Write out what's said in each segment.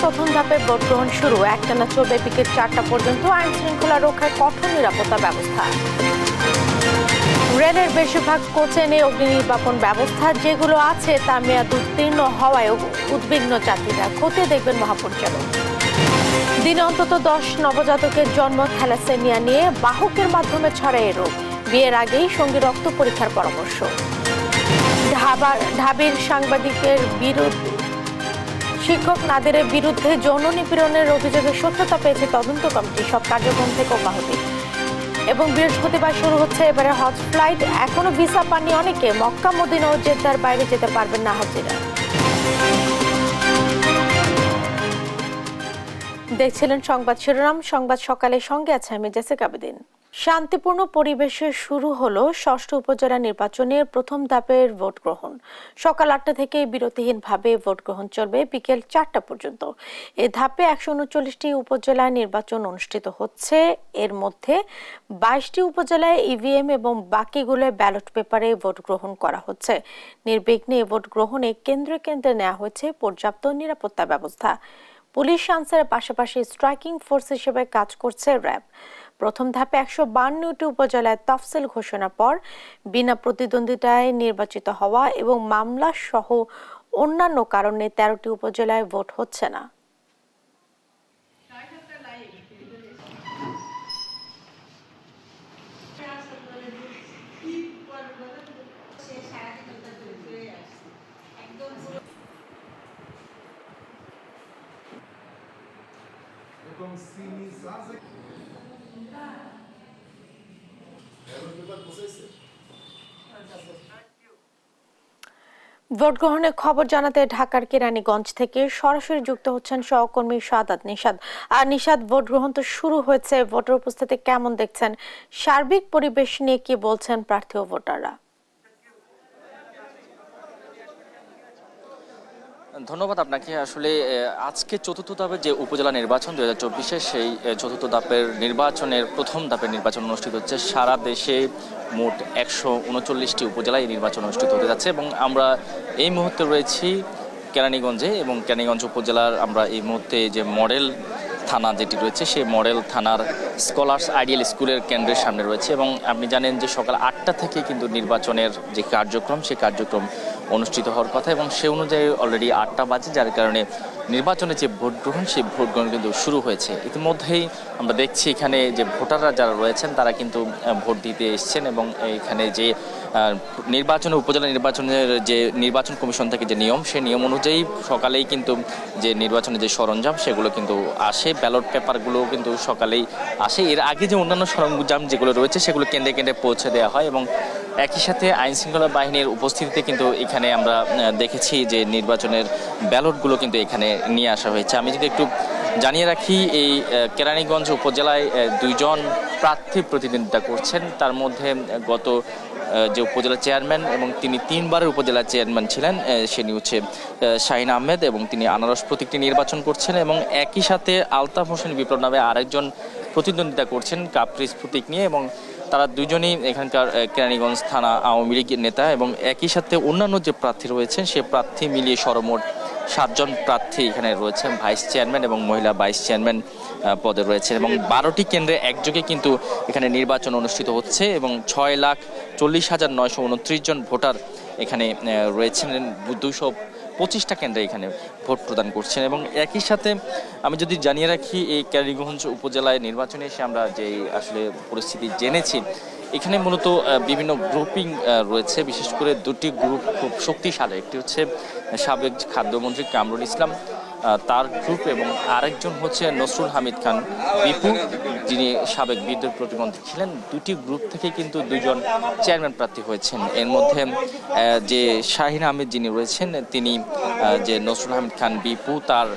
প্রথম ধাপে ভোট গ্রহণ শুরু, একটানা চলবে বিকেল 4টা পর্যন্ত। আইন শৃঙ্খলা রক্ষায় কঠোর নিরাপত্তা ব্যবস্থা। রেলের বেশিরভাগ কোচে নেই অগ্নি নির্বাপন ব্যবস্থা, যেগুলো আছে তা মেয়াদ উত্তীর্ণ হওয়ায় উদ্বিগ্ন যাত্রীরা। খতিয়ে দেখবেন মহাপরিচালক। দিনে অন্তত 10 নবজাতকের জন্ম থ্যালাসেমিয়া নিয়ে, বাহকের মাধ্যমে ছড়ায় এই রোগ। বিয়ের আগেই সঙ্গী রক্ত পরীক্ষার পরামর্শ। ঢাবির সাংবাদিকের বিরুদ্ধে শিক্ষক নাদিরের বিরুদ্ধে যৌন নিপীড়নের অভিযোগের সত্যতা পেয়েছে তদন্ত কমিটি। সব কার্যক্রম থেকে অব্যাহতি। এবং বৃহস্পতিবার শুরু হচ্ছে এবারে হজ ফ্লাইট। এখনো ভিসা পাননি অনেকে। মক্কা মদিনা ও জেদ্দার বাইরে যেতে পারবেন না হাজিরা। দেখছিলেন সংবাদ শিরোনাম। সংবাদ সকালের সঙ্গে আছে আমি জেসিকা আবেদিন। শান্তিপূর্ণ পরিবেশে শুরু হলো ষষ্ঠ উপজেলা নির্বাচনের প্রথম ধাপের ভোট গ্রহণ। সকাল 8টা থেকে বিরতিহীনভাবে ভোট গ্রহণ চলবে বিকেল 4টা পর্যন্ত। এ ধাপে 139টি উপজেলায় নির্বাচন অনুষ্ঠিত হচ্ছে। এর মধ্যে 22টি উপজেলায় ইভিএম এবং বাকিগুলোয় ব্যালট পেপারে ভোট গ্রহণ করা হচ্ছে। নির্বিঘ্নে ভোট গ্রহণে কেন্দ্রে কেন্দ্রে নেওয়া হয়েছে পর্যাপ্ত নিরাপত্তা ব্যবস্থা। পুলিশ আনসারের পাশাপাশি স্ট্রাইকিং ফোর্স হিসেবে কাজ করছে র্যাব। প্রথম ধাপে 152টি উপজেলায় তফসিল ঘোষণার পর বিনা প্রতিদ্বন্দ্বিতায় নির্বাচিত হওয়া এবং মামলা সহ অন্যান্য কারণে 13টি উপজেলায় ভোট হচ্ছে না। ভোট গ্রহণের খবর জানাতে ঢাকার কেরানীগঞ্জ থেকে সরাসরি যুক্ত হচ্ছেন সহকর্মী সাদাত নিশাদ। আর নিশাদ, ভোট গ্রহণ তো শুরু হয়েছে, ভোটের উপস্থিতি কেমন দেখছেন? সার্বিক পরিবেশ নিয়ে কি বলছেন প্রার্থী ও ভোটাররা? ধন্যবাদ আপনাকে। আসলে আজকে চতুর্থ ধাপের যে উপজেলা নির্বাচন 2024 সেই চতুর্থ ধাপের নির্বাচনের প্রথম ধাপের নির্বাচন অনুষ্ঠিত হচ্ছে। সারা দেশে মোট 139টি উপজেলায় এই নির্বাচন অনুষ্ঠিত হতে যাচ্ছে এবং আমরা এই মুহূর্তে রয়েছি কেরানীগঞ্জে এবং কেরানীগঞ্জ উপজেলার আমরা এই মুহূর্তে যে মডেল থানা যেটি রয়েছে সেই মডেল থানার স্কলার্স আইডিয়াল স্কুলের কেন্দ্রের সামনে রয়েছে এবং আপনি জানেন যে সকাল 8টা থেকে কিন্তু নির্বাচনের যে কার্যক্রম সেই কার্যক্রম অনুষ্ঠিত হওয়ার কথা এবং সে অনুযায়ী অলরেডি 8টা বাজে, যার কারণে নির্বাচনে যে ভোট গ্রহণ সেই ভোট গ্রহণ কিন্তু শুরু হয়েছে। ইতিমধ্যেই আমরা দেখছি এখানে যে ভোটাররা যারা রয়েছেন তারা কিন্তু ভোট দিতে এসছেন এবং এখানে যে উপজেলা নির্বাচনের যে নির্বাচন কমিশন থেকে যে নিয়ম সেই নিয়ম অনুযায়ী সকালেই কিন্তু যে নির্বাচনের যে সরঞ্জাম সেগুলো কিন্তু আসে, ব্যালট পেপারগুলো কিন্তু সকালেই আসে। এর আগে যে অন্যান্য সরঞ্জাম যেগুলো রয়েছে সেগুলো কেন্দ্রে কেন্দ্রে পৌঁছে দেওয়া হয় এবং একই সাথে আইনশৃঙ্খলা বাহিনীর উপস্থিতিতে কিন্তু এখানে আমরা দেখেছি যে নির্বাচনের ব্যালটগুলো কিন্তু এখানে নিয়ে আসা হয়েছে। আমি যদি একটু জানিয়ে রাখি, এই কেরানীগঞ্জ উপজেলায় 2 জন প্রার্থী প্রতিদ্বন্দ্বিতা করছেন। তার মধ্যে গত যে উপজেলা চেয়ারম্যান এবং তিনি 3বারের উপজেলা চেয়ারম্যান ছিলেন তিনি হচ্ছে শাহিন আহমেদ এবং তিনি আনারস প্রতীকটি নির্বাচন করছেন এবং একই সাথে আলতাফ হোসেন বিপ্লব নামে আরেকজন প্রতিদ্বন্দ্বিতা করছেন কাপ্রিস প্রতীক নিয়ে এবং তারা দুজনেই এখানকার কেরানীগঞ্জ থানা আওয়ামী লীগের নেতা এবং একই সাথে অন্যান্য যে প্রার্থী রয়েছেন সে প্রার্থী মিলিয়ে সর্বমোট 7 জন প্রার্থী এখানে রয়েছেন। ভাইস চেয়ারম্যান এবং মহিলা ভাইস চেয়ারম্যান পদে রয়েছেন এবং 12টি কেন্দ্রে একযোগে কিন্তু এখানে নির্বাচন অনুষ্ঠিত হচ্ছে এবং 6,40,929 জন ভোটার এখানে রয়েছেন। 225টা কেন্দ্রে এখানে ভোট প্রদান করছেন এবং একই সাথে আমি যদি জানিয়ে রাখি এই কেরানীগঞ্জ উপজেলায় নির্বাচনে এসে আমরা যে আসলে পরিস্থিতি জেনেছি, এখানে মূলত বিভিন্ন গ্রুপিং রয়েছে, বিশেষ করে 2টি গ্রুপ খুব শক্তিশালী। একটি হচ্ছে সাবেক খাদ্যমন্ত্রী কামরুল ইসলাম তার গ্রুপ এবং আরেকজন হচ্ছে নসরুল হামিদ খান বিপু, যিনি সাবেক বিদ্যুৎ প্রতিমন্ত্রী ছিলেন। 2টি গ্রুপ থেকে কিন্তু 2 জন চেয়ারম্যান প্রার্থী হয়েছেন। এর মধ্যে যে শাহিন আহমেদ যিনি রয়েছেন তিনি যে নসরুল হামিদ খান বিপু তার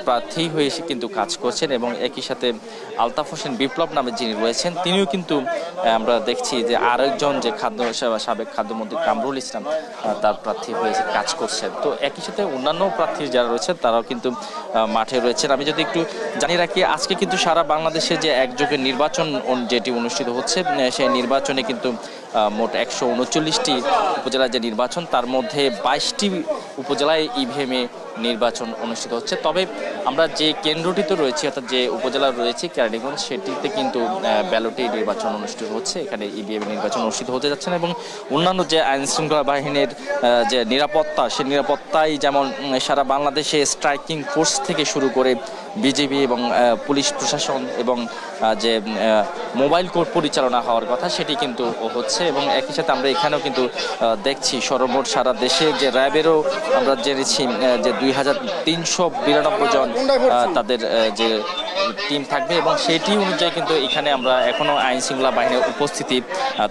প্রার্থী হয়ে এসে কিন্তু কাজ করছেন এবং একই সাথে আলতাফ হোসেন বিপ্লব নামে যিনি রয়েছেন তিনিও কিন্তু আমরা দেখছি যে আরেকজন যে সাবেক খাদ্যমন্ত্রী কামরুল ইসলাম তার প্রার্থী হয়ে কাজ করছেন। তো একই সাথে অন্যান্য প্রার্থী যারা রয়েছেন তারাও কিন্তু মাঠে রয়েছেন। আমি যদি একটু জানিয়ে রাখি, আজকে কিন্তু সারা বাংলাদেশে যে একযোগে নির্বাচন যেটি অনুষ্ঠিত হচ্ছে সেই নির্বাচনে কিন্তু মোট 139টি উপজেলার যে নির্বাচন তার মধ্যে 22টি উপজেলায় ইভিএমে নির্বাচন অনুষ্ঠিত হচ্ছে। তবে আমরা যে কেন্দ্রটিতে রয়েছি অর্থাৎ যে উপজেলা রয়েছে কেরানীগঞ্জ সেটিতে কিন্তু ব্যালটে নির্বাচন অনুষ্ঠিত হচ্ছে, এখানে ইভিএম নির্বাচন অনুষ্ঠিত হতে যাচ্ছে না এবং অন্যান্য যে আইন শৃঙ্খলা বাহিনীর যে নিরাপত্তা সেই নিরাপত্তায় যেমন সারা বাংলাদেশে স্ট্রাইকিং ফোর্স থেকে শুরু করে বিজিবি এবং পুলিশ প্রশাসন এবং যে মোবাইল কোর্ট পরিচালনা হওয়ার কথা সেটি কিন্তু হচ্ছে এবং একই সাথে আমরা এখানেও কিন্তু দেখছি সর্বমোট সারা দেশে যে র্যাবেরও আমরা জেনেছি যে 2392 জন তাদের যে টিম থাকবে এবং সেটি অনুযায়ী কিন্তু এখানে আমরা এখনো আইন শৃঙ্খলা বাহিনীর উপস্থিতি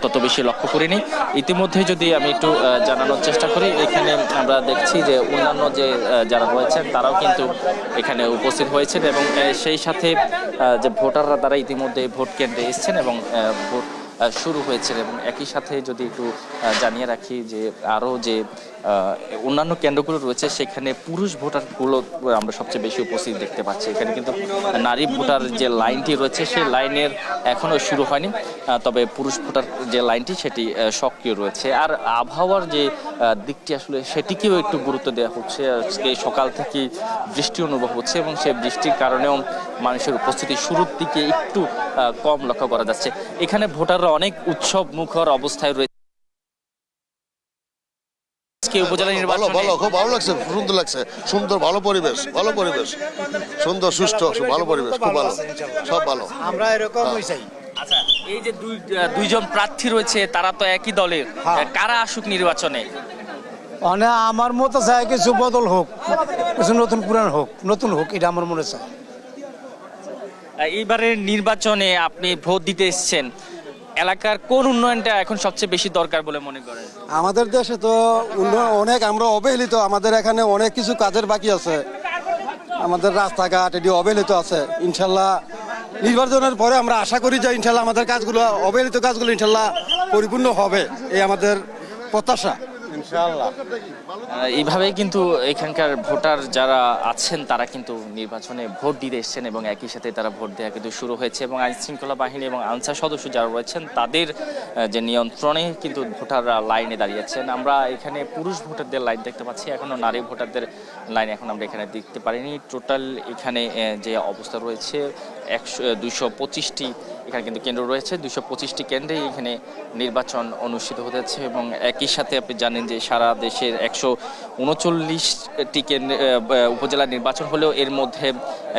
তত বেশি লক্ষ্য করিনি। ইতিমধ্যে যদি আমি একটু জানানোর চেষ্টা করি, এখানে আমরা দেখছি যে অন্যান্য যে যারা রয়েছেন তারাও কিন্তু এখানে উপস্থিত হয়েছেন এবং সেই সাথে যে ভোটাররা তারা ইতিমধ্যে ভোট কেন্দ্রে এসেছেন এবং ভোট শুরু হয়েছে এবং একই সাথে যদি একটু জানিয়ে রাখি যে আরও যে অন্যান্য কেন্দ্রগুলো রয়েছে সেখানে পুরুষ ভোটারগুলো আমরা সবচেয়ে বেশি উপস্থিত দেখতে পাচ্ছি। এখানে কিন্তু নারী ভোটার যে লাইনটি রয়েছে সেই লাইনের এখনও শুরু হয়নি, তবে পুরুষ ভোটার যে লাইনটি সেটি সক্রিয় রয়েছে। আর আবহাওয়ার যে দিকটি আসলে সেটিকেও একটু গুরুত্ব দেওয়া হচ্ছে। আজকে সকাল থেকে বৃষ্টি অনুভব হচ্ছে এবং সেই বৃষ্টির কারণেও মানুষের উপস্থিতি শুরুর দিকে একটু কম লক্ষ্য করা যাচ্ছে। এখানে ভোটাররা অনেক উৎসব মুখর অবস্থায় রয়েছে। উপজেলা নির্বাচন খুব ভালো লাগছে, সুন্দর লাগছে, সুন্দর ভালো পরিবেশ সুন্দর সুষ্ঠু ভালো পরিবেশ, খুব ভালো, সব ভালো, আমরা এরকমই চাই। আচ্ছা, এই যে দুইজন প্রার্থী রয়েছে তারা তো একই দলের, কারা আসুক নির্বাচনে? মানে আমার মতো চাই কিছু বদল হোক, কিছু নতুন পুরান হোক, নতুন হোক, এটা আমার মনে চাই। এইবারের নির্বাচনে আপনি ভোট দিতে এসেছেন, এলাকার কোন উন্নয়নটা এখন সবচেয়ে বেশি দরকার বলে মনে করেন? আমাদের দেশে তো উন্নয়ন অনেক, আমরা অবহেলিত, আমাদের এখানে অনেক কিছু কাজের বাকি আছে, আমাদের রাস্তাঘাট এটি অবহেলিত আছে। ইনশাল্লাহ নির্বাচনের পরে আমরা আশা করি যে ইনশাল্লাহ আমাদের কাজগুলো, অবহেলিত কাজগুলো ইনশাল্লাহ পরিপূর্ণ হবে, এই আমাদের প্রত্যাশা ইনশাল্লাহ। এইভাবেই কিন্তু এখানকার ভোটার যারা আছেন তারা কিন্তু নির্বাচনে ভোট দিতে এসেছেন এবং একই সাথে তারা ভোট দেওয়া কিন্তু শুরু হয়েছে এবং আইন শৃঙ্খলা বাহিনী এবং আনসার সদস্য যারা রয়েছেন তাদের যে নিয়ন্ত্রণে কিন্তু ভোটাররা লাইনে দাঁড়িয়েছেন। আমরা এখানে পুরুষ ভোটারদের লাইন দেখতে পাচ্ছি, এখনো নারী ভোটারদের লাইন এখন আমরা এখানে দেখতে পারিনি। টোটাল এখানে যে অবস্থা রয়েছে 225টি এখানে কিন্তু কেন্দ্র রয়েছে, 225টি কেন্দ্রে এখানে নির্বাচন অনুষ্ঠিত হতেছে এবং একই সাথে আপনি জানেন যে সারা দেশের 139টি উপজেলা নির্বাচন হলেও এর মধ্যে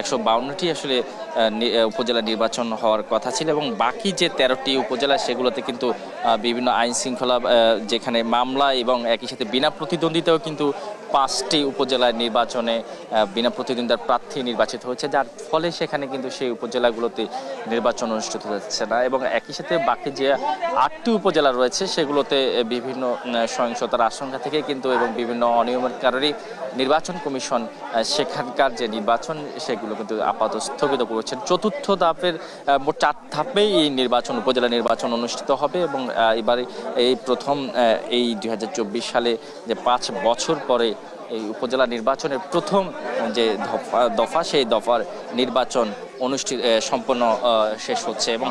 152টি আসলে উপজেলা নির্বাচন হওয়ার কথা ছিল এবং বাকি যে 13টি উপজেলা সেগুলোতে কিন্তু বিভিন্ন আইন শৃঙ্খলা যেখানে মামলা এবং একই সাথে বিনা প্রতিদ্বন্দ্বিতাও কিন্তু 5টি উপজেলার নির্বাচনে বিনা প্রতিদ্বন্দ্বিতার প্রার্থী নির্বাচিত হয়েছে, যার ফলে সেখানে কিন্তু সেই উপজেলাগুলোতে নির্বাচন অনুষ্ঠিত হচ্ছে না এবং একই সাথে বাকি যে 8টি উপজেলা রয়েছে সেগুলোতে বিভিন্ন সহিংসতার আশঙ্কা থেকে কিন্তু এবং বিভিন্ন অনিয়মের কারণে নির্বাচন কমিশন সেখানকার যে নির্বাচন সেগুলো কিন্তু আপাতত স্থগিত করেছেন। চতুর্থ ধাপের মোট 4 ধাপেই এই নির্বাচন, উপজেলা নির্বাচন অনুষ্ঠিত হবে এবং এবারে এই প্রথম এই 2024 সালে যে 5 বছর পরে এই উপজেলা নির্বাচনের প্রথম যে দফা সেই দফার নির্বাচন সম্পন্ন শেষ হচ্ছে এবং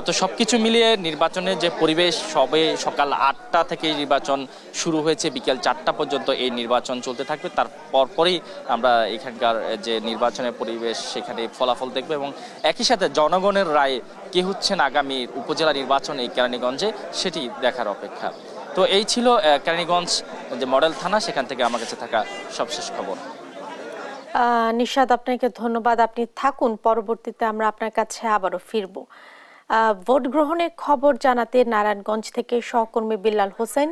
তো সবকিছু মিলিয়ে নির্বাচনের যে পরিবেশ, সবে সকাল 8টা থেকে নির্বাচন শুরু হয়েছে, বিকেল 4টা পর্যন্ত এই নির্বাচন চলতে থাকবে। তার পরপরই আমরা এখানকার যে নির্বাচনের পরিবেশ সেখানে ফলাফল দেখব এবং একই সাথে জনগণের রায়ে কে হচ্ছেন আগামী উপজেলা নির্বাচন এই কেরানীগঞ্জে সেটি দেখার অপেক্ষা। তো এই ছিল কেরানীগঞ্জ যে মডেল থানা, সেখান থেকে আমার কাছে থাকা সবশেষ খবর। নিশাদ, আপনাকে ধন্যবাদ, আপনি থাকুন, পরবর্তীতে আমরা আপনার কাছে আবারও ফিরব। ভোট গ্রহণের খবর জানাতে নারায়ণগঞ্জ থেকে সহকর্মী বিল্লাল হোসেন,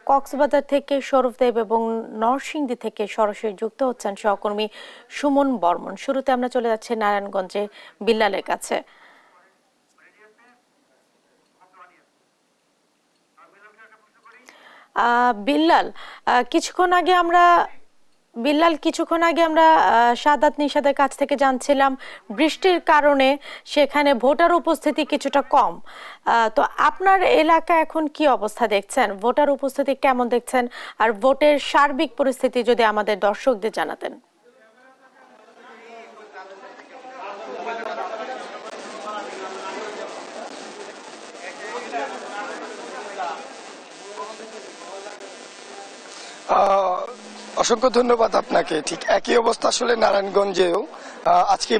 কক্সবাজার থেকে সৌরভ দেব এবং নরসিংদী থেকে সরাসরি যুক্ত হচ্ছেন সহকর্মী সুমন বর্মন। শুরুতে আমরা চলে যাচ্ছি নারায়ণগঞ্জে বিল্লালের কাছে। বিল্লাল, কিছুক্ষণ আগে আমরা সাদাত নিশাদের কাছ থেকে জানছিলাম বৃষ্টির কারণে সেখানে ভোটার উপস্থিতি কিছুটা কম। তো আপনার এলাকা এখন কি অবস্থা দেখছেন, ভোটার উপস্থিতি কেমন দেখছেন, আর ভোটের সার্বিক পরিস্থিতি যদি আমাদের দর্শকদের জানাতেন। অসংখ্য ধন্যবাদ আপনাকে। ঠিক একই অবস্থা আসলে নারায়ণগঞ্জেও আজকে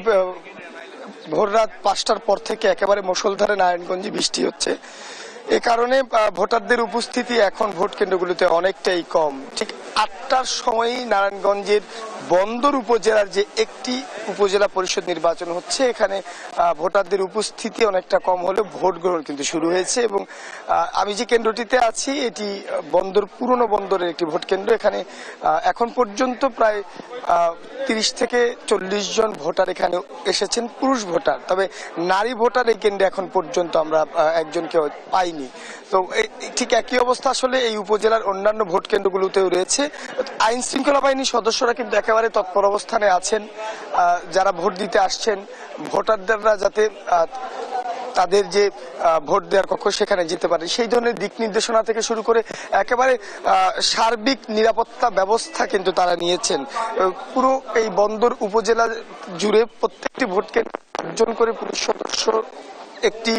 ভোর রাত 5টার পর থেকে একেবারে মুষলধারে নারায়ণগঞ্জে বৃষ্টি হচ্ছে। এ কারণে ভোটারদের উপস্থিতি এখন ভোট কেন্দ্রগুলোতে অনেকটাই কম। ঠিক 8টার সময়ই নারায়ণগঞ্জের বন্দর উপজেলার যে একটি উপজেলা পরিষদ নির্বাচন হচ্ছে, এখানে ভোটারদের উপস্থিতি অনেকটা কম হলেও ভোট গ্রহণ কিন্তু শুরু হয়েছে। এবং আমি যে কেন্দ্রটিতে আছি এটি পুরনো বন্দরের একটি ভোট কেন্দ্র। এখানে এখন পর্যন্ত প্রায় 30 থেকে 40 জন ভোটার এখানে এসেছেন, পুরুষ ভোটার। তবে নারী ভোটার এই কেন্দ্রে এখন পর্যন্ত আমরা একজনকে পাইনি। তো ঠিক একই অবস্থা আসলে এই উপজেলার অন্যান্য ভোট কেন্দ্রগুলোতেও রয়েছে। আইন শৃঙ্খলা বাহিনীর সদস্যরা কিন্তু একেবারে তৎপর অবস্থানে আছেন, যারা ভোট দিতে আসছেন ভোটাররা যাতে তাদের যে ভোট দেওয়ার কক্ষ সেখানে যেতে পারে সেই ধরনের দিক নির্দেশনা থেকে শুরু করে একেবারে সার্বিক নিরাপত্তা ব্যবস্থা কিন্তু তারা নিয়েছেন। পুরো এই বন্দর উপজেলা জুড়ে প্রত্যেকটি ভোট কেন্দ্রে একজন করে পুলিশ সদস্য একটি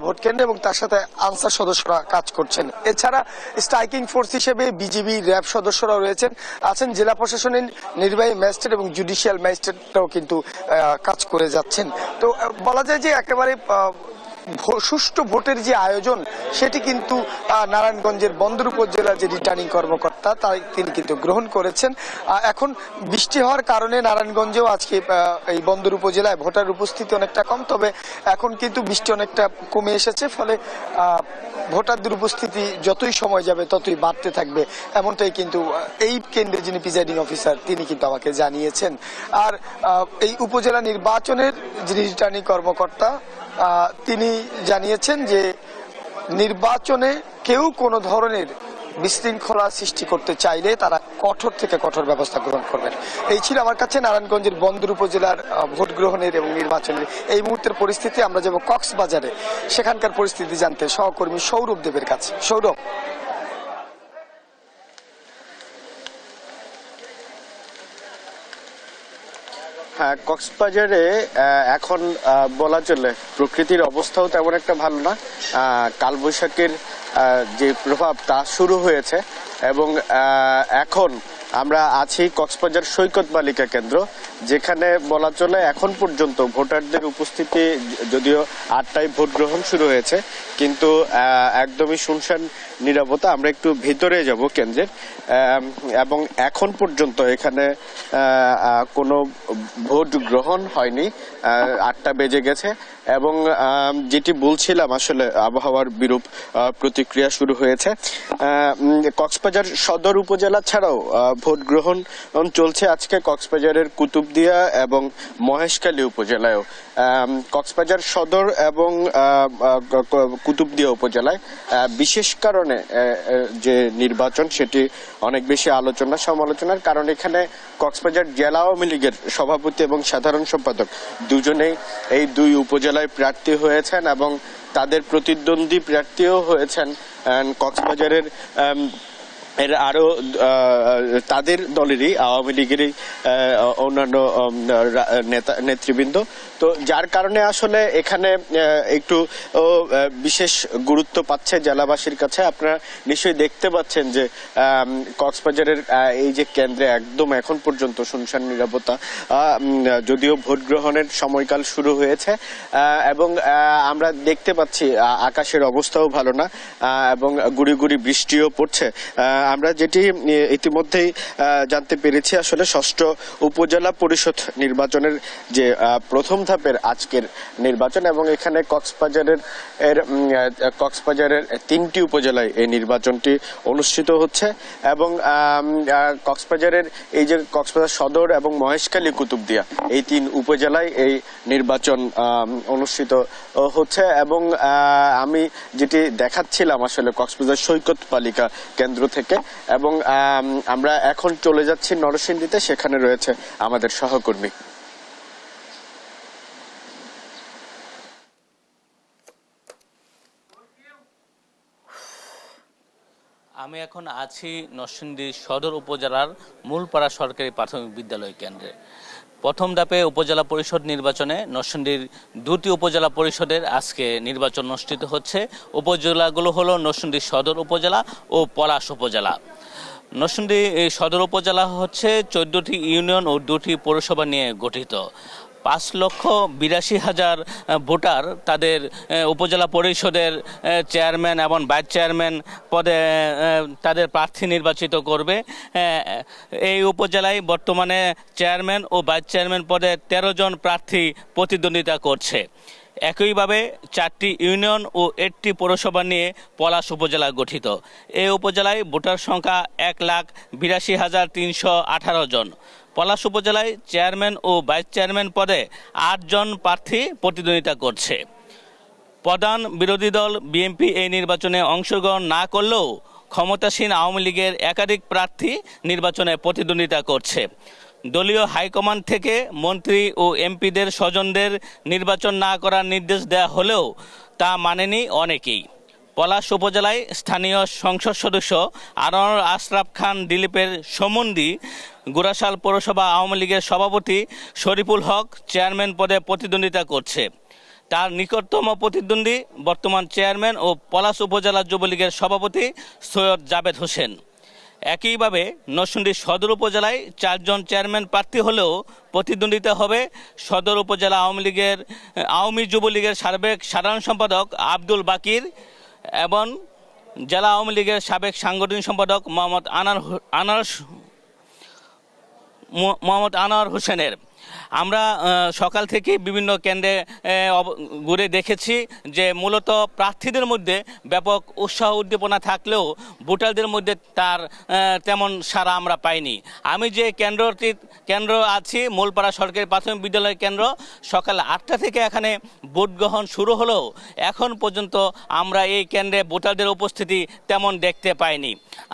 ভোট কেন্দ্র এবং তার সাথে আনসার সদস্যরা কাজ করছেন। এছাড়া স্ট্রাইকিং ফোর্স হিসেবে বিজিবি, র্যাব সদস্যরাও আছেন। জেলা প্রশাসনের নির্বাহী ম্যাজিস্ট্রেট এবং জুডিশিয়াল ম্যাজিস্ট্রেটরাও কিন্তু কাজ করে যাচ্ছেন। তো বলা যায় যে একেবারে সুষ্ঠু ভোটের যে আয়োজন সেটি কিন্তু নারায়ণগঞ্জের বন্দর উপজেলার যে রিটার্নিং কর্মকর্তা তিনি কিন্তু গ্রহণ করেছেন। এখন বৃষ্টি হওয়ার কারণে নারায়ণগঞ্জেও আজকে এই বন্দর উপজেলায় ভোটার উপস্থিতি অনেকটা কম, তবে এখন কিন্তু বৃষ্টি অনেকটা কমে এসেছে, ফলে ভোটারদের উপস্থিতি যতই সময় যাবে ততই বাড়তে থাকবে, এমনটাই কিন্তু এই কেন্দ্রে যিনি প্রিজাইডিং অফিসার তিনি কিন্তু আমাকে জানিয়েছেন। আর এই উপজেলা নির্বাচনের যিনি রিটার্নিং কর্মকর্তা তিনি জানিয়েছেন যে নির্বাচনে কেউ কোনো ধরনের বিশৃঙ্খলা সৃষ্টি করতে চাইলে তারা কঠোর থেকে কঠোর ব্যবস্থা গ্রহণ করবেন। এই ছিল আমার কাছে নারায়ণগঞ্জের বন্দর উপজেলার ভোট গ্রহণের এবং নির্বাচনের এই মুহূর্তের পরিস্থিতি। আমরা যাব কক্সবাজারে, সেখানকার পরিস্থিতি জানতে সহকর্মী সৌরভ দেবের কাছে। সৌরভ। হ্যাঁ, কক্সবাজারে এখন বলা চলে প্রকৃতির অবস্থাও তেমন একটা ভালো না। কালবৈশাখীর যে প্রভাব তা শুরু হয়েছে এবং এখন আমরা আছি কক্সবাজার সৈকত বালিকা কেন্দ্র, যেখানে বলা চলে এখন পর্যন্ত ভোটারদের উপস্থিতি, যদিও 8টায় ভোট গ্রহণ শুরু হয়েছে, কিন্তু একদমই শুনশান নীরবতা। আমরা একটু ভিতরে যাব কেন্দ্রের, এবং এখন পর্যন্ত এখানে কোনো ভোট গ্রহণ হয়নি। 8টা বেজে গেছে এবং যেটি বলছিলাম আসলে আবহাওয়ার বিরূপ প্রতিক্রিয়া শুরু হয়েছে। কক্সবাজার সদর উপজেলা ছাড়াও ভোট গ্রহণ চলছে আজকে কক্সবাজারের কুতুবদিয়া এবং মহেশখালী উপজেলায়ও। কক্সবাজার সদর এবং কুতুবদিয়া উপজেলায় বিশেষ কারণে যে নির্বাচন সেটি অনেক বেশি আলোচনা সমালোচনার কারণ এখানে কক্সবাজার জেলা আওয়ামী লীগের সভাপতি এবং সাধারণ সম্পাদক দুজনেই এই দুই উপজেলায় প্রার্থী হয়েছেন এবং তাদের প্রতিদ্বন্দ্বী প্রার্থীও হয়েছেন কক্সবাজারের এর আরো তাদের দলেরই আওয়ামী লীগেরই অন্যান্য নেতৃবৃন্দ। তো যার কারণে আসলে এখানে একটু বিশেষ গুরুত্ব পাচ্ছে জেলাবাসীর কাছে। আপনারা নিশ্চয়ই দেখতে পাচ্ছেন যে কক্সবাজারের এই যে কেন্দ্রে একদম এখন পর্যন্ত শুনশান নীরবতা, যদিও ভোট গ্রহণের সময়কাল শুরু হয়েছে এবং আমরা দেখতে পাচ্ছি আকাশের অবস্থাও ভালো না এবং গুড়ি গুড়ি বৃষ্টিও পড়ছে। আমরা যেটি ইতিমধ্যেই জানতে পেরেছি আসলে 6ষ্ঠ উপজেলা পরিষদ নির্বাচনের যে প্রথম ধাপের আজকের নির্বাচন এবং এখানে কক্সবাজারের 3টি উপজেলায় এই নির্বাচনটি অনুষ্ঠিত হচ্ছে এবং কক্সবাজারের এই যে কক্সবাজার সদর এবং মহেশখালী কুতুবদিয়া এই 3 উপজেলায় এই নির্বাচন অনুষ্ঠিত হচ্ছে এবং আমি যেটি দেখাচ্ছিলাম আসলে কক্সবাজার সৈকত বালিকা কেন্দ্র থেকে এবং আমরা এখন চলে যাচ্ছি নরসিংদীতে, সেখানে রয়েছে আমাদের সহকর্মী। আমি এখন আছি নরসিংদী সদর উপজেলার মূলপাড়া সরকারি প্রাথমিক বিদ্যালয় কেন্দ্রে। প্রথম ধাপে উপজেলা পরিষদ নির্বাচনে নরসিংদীর 2টি উপজেলা পরিষদের আজকে নির্বাচন অনুষ্ঠিত হচ্ছে। উপজেলাগুলো হলো নরসিংদী সদর উপজেলা ও পলাশ উপজেলা। নরসিংদী সদর উপজেলা হচ্ছে 14টি ইউনিয়ন ও 2টি পৌরসভা নিয়ে গঠিত। 5,82,000 ভোটার তাদের উপজেলা পরিষদের চেয়ারম্যান এবং ভাইস চেয়ারম্যান পদে তাদের প্রার্থী নির্বাচিত করবে। এই উপজেলায় বর্তমানে চেয়ারম্যান ও ভাইস চেয়ারম্যান পদে 13 জন প্রার্থী প্রতিদ্বন্দ্বিতা করছে। একইভাবে 4টি ইউনিয়ন ও 8টি পৌরসভা নিয়ে পলাশ উপজেলা গঠিত। এই উপজেলায় ভোটার সংখ্যা 1,82,318 জন। পলাশ উপজেলায় চেয়ারম্যান ও ভাইস চেয়ারম্যান পদে 8 জন প্রার্থী প্রতিদ্বন্দ্বিতা করছে। প্রধান বিরোধী দল বিএনপি এই নির্বাচনে অংশগ্রহণ না করলেও ক্ষমতাসীন আওয়ামী লীগের একাধিক প্রার্থী নির্বাচনে প্রতিদ্বন্দ্বিতা করছে। দলীয় হাইকমান্ড থেকে মন্ত্রী ও এমপিদের স্বজনদের নির্বাচন না করার নির্দেশ দেওয়া হলেও তা মানেনি অনেকেই। পলাশ উপজেলায় স্থানীয় সংসদ সদস্য আনোয়ার আশরাফ খান দিলীপের সম্বন্ধী গোরাশাল পৌরসভা আওয়ামী লীগের সভাপতি শরীফুল হক চেয়ারম্যান পদে প্রতিদ্বন্দ্বিতা করছে। তার নিকটতম প্রতিদ্বন্দ্বী বর্তমান চেয়ারম্যান ও পলাশ উপজেলা যুবলীগের সভাপতি সৈয়দ জাবেদ হোসেন। একইভাবে নরসিংদী সদর উপজেলায় 4 জন চেয়ারম্যান প্রার্থী হলেও প্রতিদ্বন্দ্বিতা হবে সদর উপজেলা আওয়ামী যুবলীগের সাবেক সাধারণ সম্পাদক আব্দুল বাকির এবং জেলা আওয়ামী লীগের সাবেক সাংগঠনিক সম্পাদক মোহাম্মদ আনোয়ার হোসেনের। আমরা সকাল থেকে বিভিন্ন কেন্দ্রে ঘুরে দেখেছি যে মূলত প্রার্থীদের মধ্যে ব্যাপক উৎসাহ উদ্দীপনা থাকলেও ভোটারদের মধ্যে তার তেমন সাড়া আমরা পাইনি। আমি যে কেন্দ্র আছি মূলপাড়া সরকারি প্রাথমিক বিদ্যালয় কেন্দ্র, সকাল 8টা থেকে এখানে ভোট গ্রহণ শুরু হলেও এখন পর্যন্ত আমরা এই কেন্দ্রে ভোটারদের উপস্থিতি তেমন দেখতে পাইনি।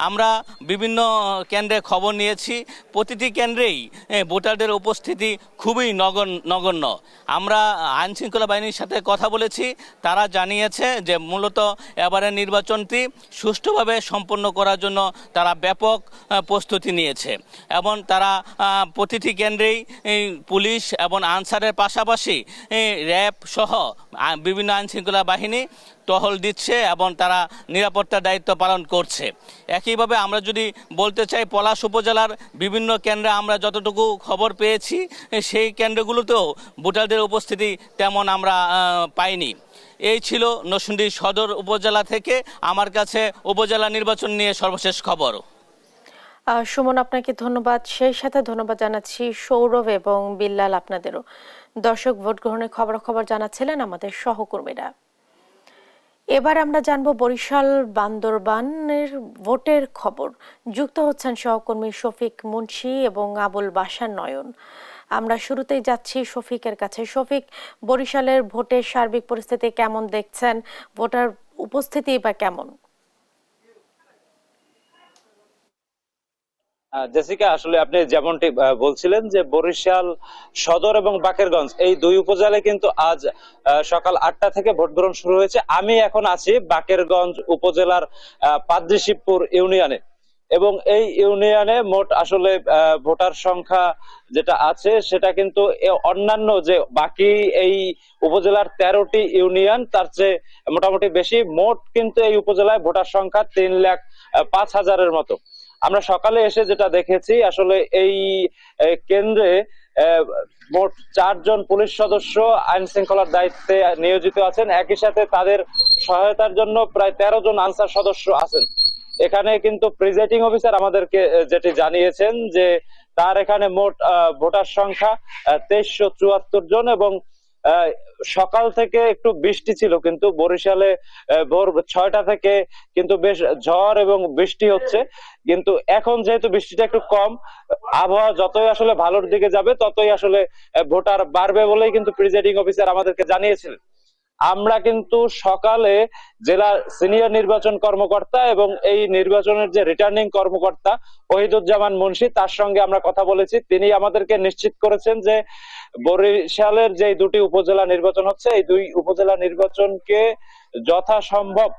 আমরা বিভিন্ন কেন্দ্রে খবর নিয়েছি, প্রতিটি কেন্দ্রেই ভোটারদের উপস্থিতি খুবই নগণ্য। আমরা আইনশৃঙ্খলা বাহিনীর সাথে কথা বলেছি, তারা জানিয়েছে যে মূলত এবারের নির্বাচনটি সুষ্ঠুভাবে সম্পন্ন করার জন্য তারা ব্যাপক প্রস্তুতি নিয়েছে এবং তারা প্রতিটি কেন্দ্রেই পুলিশ এবং আনসারের পাশাপাশি র্যাব সহ বিভিন্ন আইনশৃঙ্খলা বাহিনী টহল দিচ্ছে এবং তারা নিরাপত্তার দায়িত্ব পালন করছে। একইভাবে আমরা যদি বলতে চাই পলাশ উপজেলার বিভিন্ন কেন্দ্রে আমরা যতটুকু খবর পেয়েছি সেই কেন্দ্রগুলোতেও ভোটারদের উপস্থিতি তেমন আমরা পাইনি। এই ছিল নরসিংদী সদর উপজেলা থেকে আমার কাছে উপজেলা নির্বাচন নিয়ে সর্বশেষ খবর। সুমন, আপনাকে ধন্যবাদ। সেই সাথে ধন্যবাদ জানাচ্ছি সৌরভ এবং বিল্লাল আপনাদেরও। দর্শক, ভোট গ্রহণের খবর জানাচ্ছিলেন আমাদের সহকর্মীরা। এবার আমরা জানবো বরিশাল বান্দরবানের ভোটের খবর। যুক্ত হচ্ছেন সহকর্মী শফিক মুন্সি এবং আবুল বাশার নয়ন। আমরা শুরুতেই যাচ্ছি শফিকের কাছে। শফিক, বরিশালের ভোটের সার্বিক পরিস্থিতি কেমন দেখছেন? ভোটার উপস্থিতি বা কেমন? জেসিকা, আসলে আপনি যেমনটি বলছিলেন যে বরিশাল সদর এবং বাকেরগঞ্জ এই দুই উপজেলায় কিন্তু আজ সকাল 8টা থেকে ভোট গ্রহণ শুরু হয়েছে। আমি এখন আছি বাকেরগঞ্জ উপজেলার পাদ্রিশিবপুর ইউনিয়নে এবং এই ইউনিয়নে মোট আসলে ভোটার সংখ্যা যেটা আছে সেটা কিন্তু অন্যান্য যে বাকি এই উপজেলার 13টি ইউনিয়ন তার চেয়ে মোটামুটি বেশি। মোট কিন্তু এই উপজেলায় ভোটার সংখ্যা 3,05,000-এর মতো। আমরা সকালে এসে যেটা দেখেছি আসলে এই কেন্দ্রে মোট 4 জন পুলিশ সদস্য আইন শৃঙ্খলার দায়িত্বে নিয়োজিত আছেন। একই সাথে তাদের সহায়তার জন্য প্রায় 13 জন আনসার সদস্য আছেন। এখানে কিন্তু প্রিজাইডিং অফিসার আমাদেরকে যেটি জানিয়েছেন যে তার এখানে মোট ভোটার সংখ্যা 2374 জন এবং সকাল থেকে একটু বৃষ্টি ছিল, কিন্তু বরিশালে ভোর 6টা থেকে কিন্তু বেশ ঝড় এবং বৃষ্টি হচ্ছে। কিন্তু এখন যেহেতু বৃষ্টিটা একটু কম, আবহাওয়া যতই আসলে ভালোর দিকে যাবে ততই আসলে ভোটার বাড়বে বলেই কিন্তু প্রিজাইডিং অফিসার আমাদেরকে জানিয়েছিলেন। আমরা কিন্তু সকালে জেলা সিনিয়র নির্বাচন কর্মকর্তা এবং এই নির্বাচনের যে রিটার্নিং কর্মকর্তা ওহিদুজ্জামান মুন্সি, তার সঙ্গে আমরা কথা বলেছি। তিনি আমাদেরকে নিশ্চিত করেছেন যে বরিশালের যে দুটি উপজেলা নির্বাচন হচ্ছে এই দুই উপজেলা নির্বাচনকে যথাসম্ভব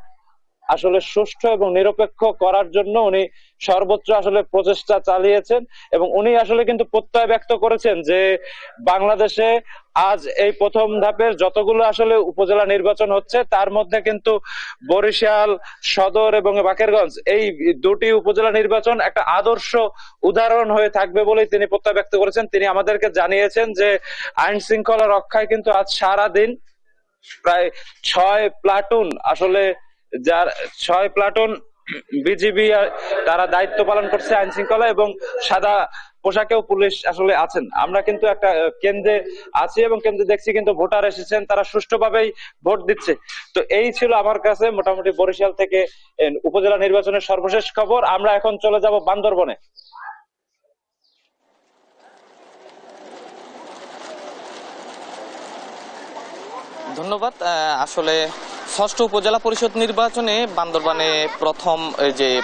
আসলে সুষ্ঠু এবং নিরপেক্ষ করার জন্য উনি সর্বোচ্চ আসলে প্রচেষ্টা চালিয়েছেন এবং উনি আসলে কিন্তু প্রত্যয় ব্যক্ত করেছেন যে বাংলাদেশে আজ এই প্রথম ধাপের যতগুলো আসলে উপজেলা নির্বাচন হচ্ছে তার মধ্যে কিন্তু বরিশাল সদর এবং বাকেরগঞ্জ এই দুটি উপজেলা নির্বাচন একটা আদর্শ উদাহরণ হয়ে থাকবে বলেই তিনি প্রত্যয় ব্যক্ত করেছেন। তিনি আমাদেরকে জানিয়েছেন যে আইন শৃঙ্খলা রক্ষায় কিন্তু আজ সারা দিন প্রায় 6 প্লাটুন আসলে যার 6 প্লাটুন বিজিবি তারা দায়িত্ব পালন করছে আইন শৃঙ্খলা এবং সাদা পোশাকেও পুলিশ আসলে আছেন। আমরা কিন্তু একটা কেন্দ্রে আছি এবং কেন্দ্রে দেখছি কিন্তু ভোটার এসেছেন, তারা সুষ্ঠুভাবেই ভোট দিচ্ছে। তো এই ছিল আমার কাছে মোটামুটি বরিশাল থেকে উপজেলা নির্বাচনের সর্বশেষ খবর। আমরা এখন চলে যাব বান্দরবনে। ধন্যবাদ। আসলে ষষ্ঠ উপজেলা পরিষদ নির্বাচনে বান্দরবানে